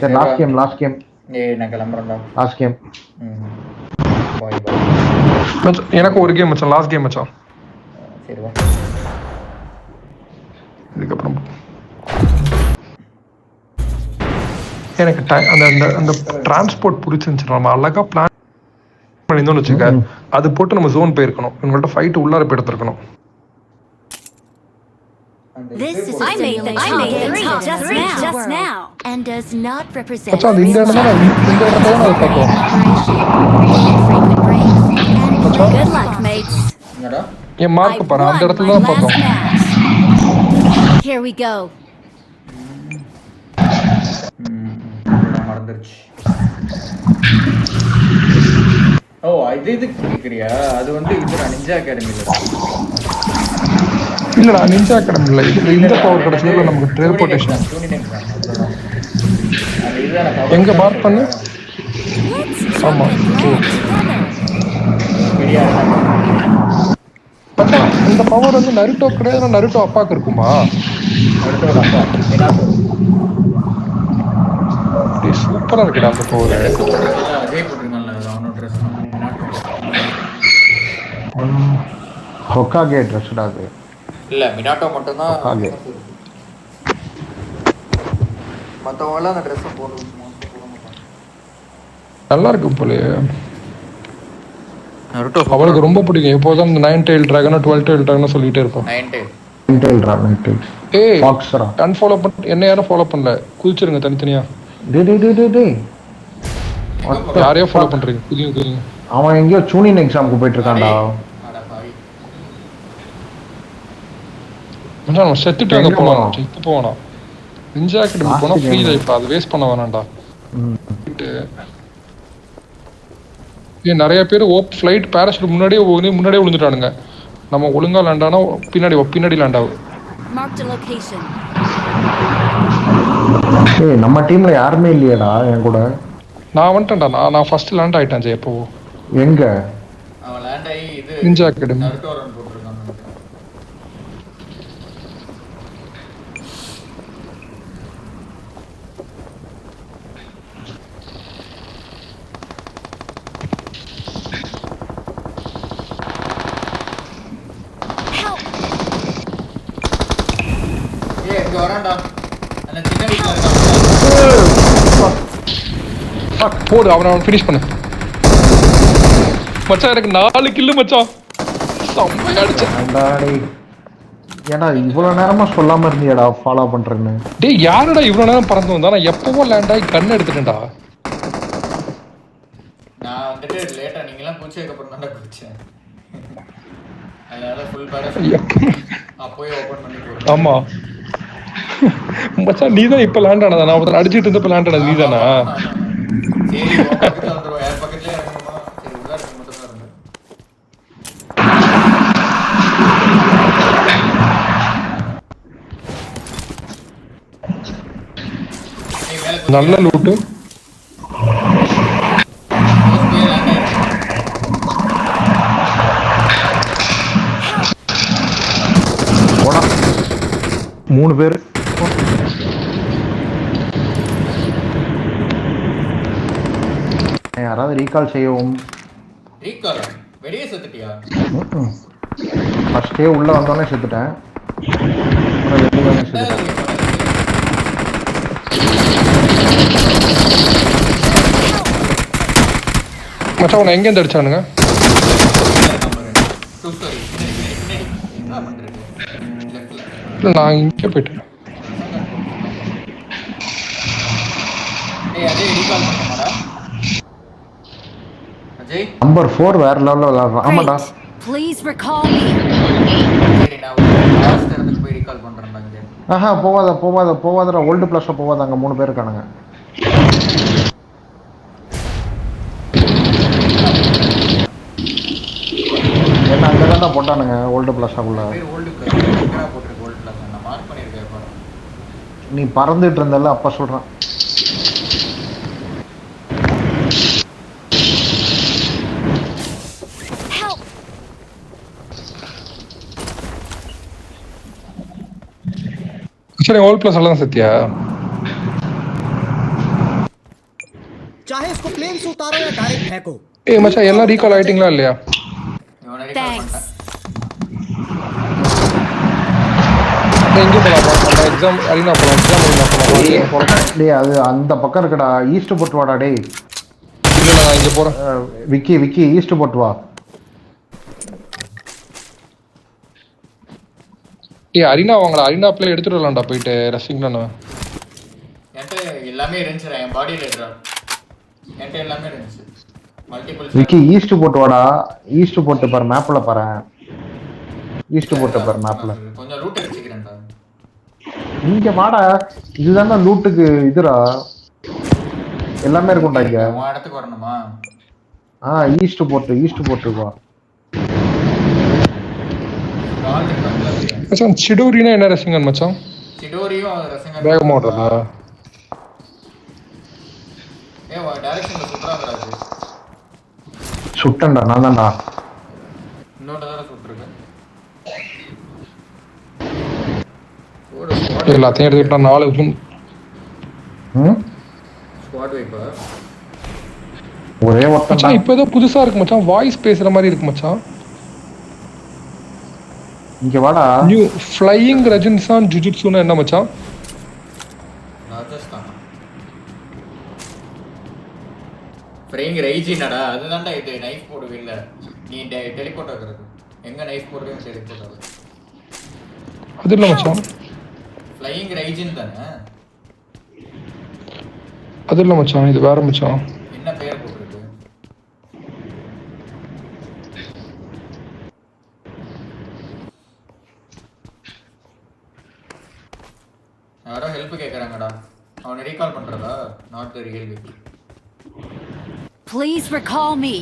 சரி லாஸ்ட் கேம் ஏய் நான் கிளம்பறேன்டா லாஸ்ட் கேம் பாய் மச்சான் எனக்கு ஒரு கேம் மச்சான் லாஸ்ட் கேம் மச்சான் சரி வா இதுக்கு அப்புறம் எனக்கு அந்த டிரான்ஸ்போர்ட் பிடிச்சிருந்துச்சு நம்ம அழகா பிளான் பண்ணியிருந்தோம்னு வச்சுக்க அது போட்டு நம்ம ஜோன் போயிருக்கணும் உங்கள்ட்ட ஃபைட் உள்ளார போய் எடுத்துருக்கணும் This is I made the three just now and does not represent. மச்சான் இந்த இடத்துல நான் பார்த்தோம் Good luck, mates. என்னடா ஏன் மார்க் பாரு அந்த இடத்துல தான் பார்த்தோம் Here we go. மறந்துருச்சு ஓ இது கேக்குறியா அது வந்து இது நிஞ்சா அகாடமில இல்லடா நிஞ்சா அகாடமி இல்ல இது இந்த பவர் கிடைச்சதுல நமக்கு டெலிபோர்ட்டேஷன் எங்க மார்க் பண்ணு ஆமா மச்சான் இந்த பவர் வந்து நருட்டோ கிடையாது நருட்டோ அப்பாக்கு இருக்குமா சூப்பரா இருக்குடா அந்த பவர் அதே போட்டுருந்தான்ல அவனோட ட்ரெஸ் ஹொக்காகே ட்ரெஸ்டா அது இல்ல மினாட்டோ மட்டும் தான் ஹொக்காகே மத்தவங்க அந்த ட்ரெஸ் போடுவாங்க நல்லா இருக்கு போலயே நருட்டோ அவளுக்கு ரொம்ப பிடிக்கும் எப்போதும் இந்த 9 tail dragon 12 tail dragon சொல்லிட்டே இருப்பான் 9 tail ஏய் பாக்ஸரா அன்ஃபாலோ பண்ண என்ன யாரும் ஃபாலோ பண்ணல குதிச்சிருங்க தனித்தனியா டேய் யாரையோ ஃபாலோ பண்றீங்க குதிங்க அவன் எங்கயோ சூனின் எக்ஸாம்க்கு போயிட்டு இருக்கான்டா மச்சான் செத்துட்டு அங்க போலாம் இப்போ போவேனா நிஞ்சா அகாடமி போனா ஃப்ரீ லைஃப் அது வேஸ்ட் பண்ண வேணாம்டா நிறைய பேர் ஃப்ளைட் பேராஷூட் முன்னாடியே விழுந்துட்டானுங்க நம்ம ஒழுங்கா லேண்ட் ஆனா பின்னாடி லேண்ட் ஆகும் Marked a location. ஏய் நம்ம டீம்ல யாருமே இல்லையேடா என் கூட நான் வந்துட்டேன்டா நான் ஃபர்ஸ்ட் லேண்ட் ஆயிட்டேன் ஜெய் எப்போ எங்க அவன் லேண்ட் ஆகி இது நிஞ்சா அகாடமி நருட்டோ ரன் போட்டுருக்காங்க வரான்டா அந்த சின்ன வீட்ல இருக்கான் போடு அவனை ஃபினிஷ் பண்ணு மச்சான் எனக்கு 4 கில்லு மச்சான் செம்மையா அடிச்சேன் ஏன்னா இவ்வளவு நேரமா சொல்லாம இருந்தியடா ஃபாலோ பண்றேன்னு டேய் யாருடா இவ்வளவு நேரம் பறந்து வந்தா நான் எப்பவோ லேண்ட் ஆகி கண்ணு எடுத்துட்டேன்டா நான் வந்துட்டு லேட்டா நீங்கலாம் குதிச்சதுக்கு அப்புறம் தான் குதிச்சேன் அதனால ஃபுல் பேரஸ் அப்போயே ஓபன் பண்ணி போறேன் ஆமா மச்சான் நீதான் இப்ப லேண்ட் ஆனதா நான் ஒருத்தர் அடிச்சிட்டு இருந்தப்ப லேண்ட் ஆனது நீதானா சரி பக்கத்துல வந்துருவோம் யார் பக்கத்துலயே இறங்கணுமா சரி உள்ள இருக்க மட்டும் தான் இருந்தேன் நல்ல லூட்டு 3 பேர். யாராவது ரீகால் செய்யவும். ரீகால் வெளியே செத்துட்டியா? ஃபர்ஸ்டே உள்ள வந்தோடனே செத்துட்டேன். வெளியே வந்து செத்துட்டேன். மச்சான் உன்னை எங்கேருந்து அடிச்சானுங்க? இல்லை நான் இங்கே போயிட்டேன். நம்பர் 4 வேற லெவல்ல விளையாடுறான். ஆமாடா. Please recall me. போய் ரீகால் பண்றேன். ஆஹா போவாதடா. ஓல்டு பிளஸ்ல போவாத. அங்க 3 பேர் இருக்கானுங்க. என்ன அங்கதான் போட்டானுங்க ஓல்டு பிளஸ்க்குள்ள. நீ பறந்துட்டு இருந்தல அப்ப சொல்றேன். சரி ஓல்ட் பிளஸ் எல்லாம் சத்தியா? चाहे इसको प्लेन से उतारो या डायरेक्ट फेंको. ஏய் மச்சான் எல்லாம் ரீகால் ஆயிட்டீங்களா இல்லையா? Thanks. எங்கே போகலாம்? நம்ம எக்ஸாம் அரினா போகலாம். டேய் அது அந்த பக்கம் இருக்குடா. ஈஸ்ட் போட்டு வாடா டேய். இல்லை நான் இங்கே போகிறேன். விக்கி ஈஸ்ட் போட்டு வா. ஏய் அரினா வாங்கடா. அரினா பிளே எடுத்துட்டு வரலாம்டா போயிட்டு ரசிங்கண்ணா. என்கிட்ட எல்லாமே இருந்துச்சு. என் பாடியில் இருக்கிறா என்கிட்ட எல்லாமே இருந்துச்சு. மல்டிபிள் விக்கி ஈஸ்ட் போட்டு வாடா. ஈஸ்ட் போட்டு பாரு மேப்ல பாரு. ஈஸ்ட் போட்டு பாரு மேப்ல. கொஞ்சம் லூட் அடிச்சுக்கிறேன்டா. இங்க வாடா. இதுதான்டா லூட்டுக்கு இதுடா. எல்லாமே இருக்கும்டா இங்க. உன் இடத்துக்கு வரணுமா? ஈஸ்ட் போட்டு வா. மச்சான் சிடோரினா என்ன ரசிங்கன் மச்சான்? சிடோரியும் ரசிங்கன் வேகமா ஓடுறதா? டைரக்ஷன்ல சுத்துறாங்கடா. சுட்டண்டா நான் தான்டா. இன்னொரு தடவை சுட்டுருக்கேன். எல்லாத்தையும் எடுத்துக்கிட்டா 4 ஜூன். ஸ்குவாட் வைப்பா. ஒரே ஒருத்தன் மச்சான் இப்போ ஏதோ புதுசா இருக்கு மச்சான். வாய்ஸ் பேசுற மாதிரி இருக்கு மச்சான். இங்க வாடா. நியூ ஃப்ளையிங் ரஜின்சான் ஜுஜுட்சுனா என்ன மச்சான்? ராஜஸ்தான் ஃப்ளையிங் ரைஜினடா. அதுதான்டா இது. நைஃப் போடுவே இல்ல நீ டெலிபோர்ட் ஆகுறது. எங்க நைஃப் போடுறேன் டெலிபோர்ட் ஆகுது. அது இல்ல மச்சான். ஃப்ளையிங் ரைஜின் தானே? அது இல்ல மச்சான். இது வேற மச்சான். என்ன பேர் போட்டுருக்கு? யாரோ ஹெல்ப் கேக்குறாங்கடா. அவனை ரீகால் பண்றதா? Not the real Vicky. Please recall me.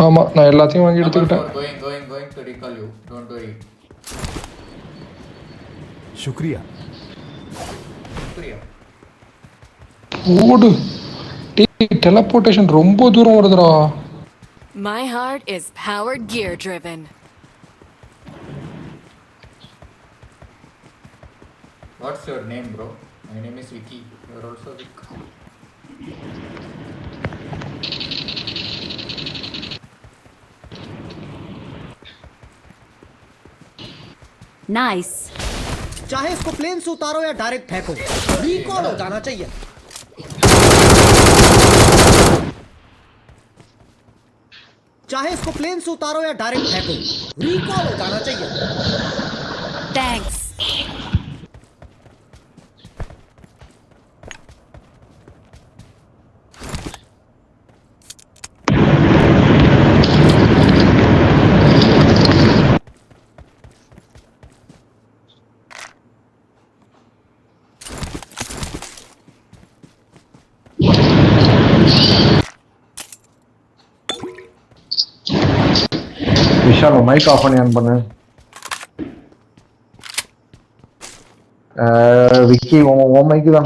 ஆமா நான் எல்லாத்தையும் வாங்கி எடுத்துக்கிட்டேன். Going to recall you. Don't worry. शुक्रिया. ஓடு. டெலபோர்டேஷன் ரொம்ப தூரம் வருதுடா. My heart is powered gear driven. What's your name, bro? My name is Vicky. You're also Vic. Nice. चाहे इसको प्लेन से उतारो या डायरेक्ट फेंको. रिकॉल हो जाना चाहिए. चाहे इसको प्लेन से उतारो या डायरेक्ट फेंको. रिकॉल हो जाना चाहिए. Thanks. விஷால் மைக் ஆஃப் பண்ணி ஆன் பண்ணு. விக்கி உன் மைக்கு தான்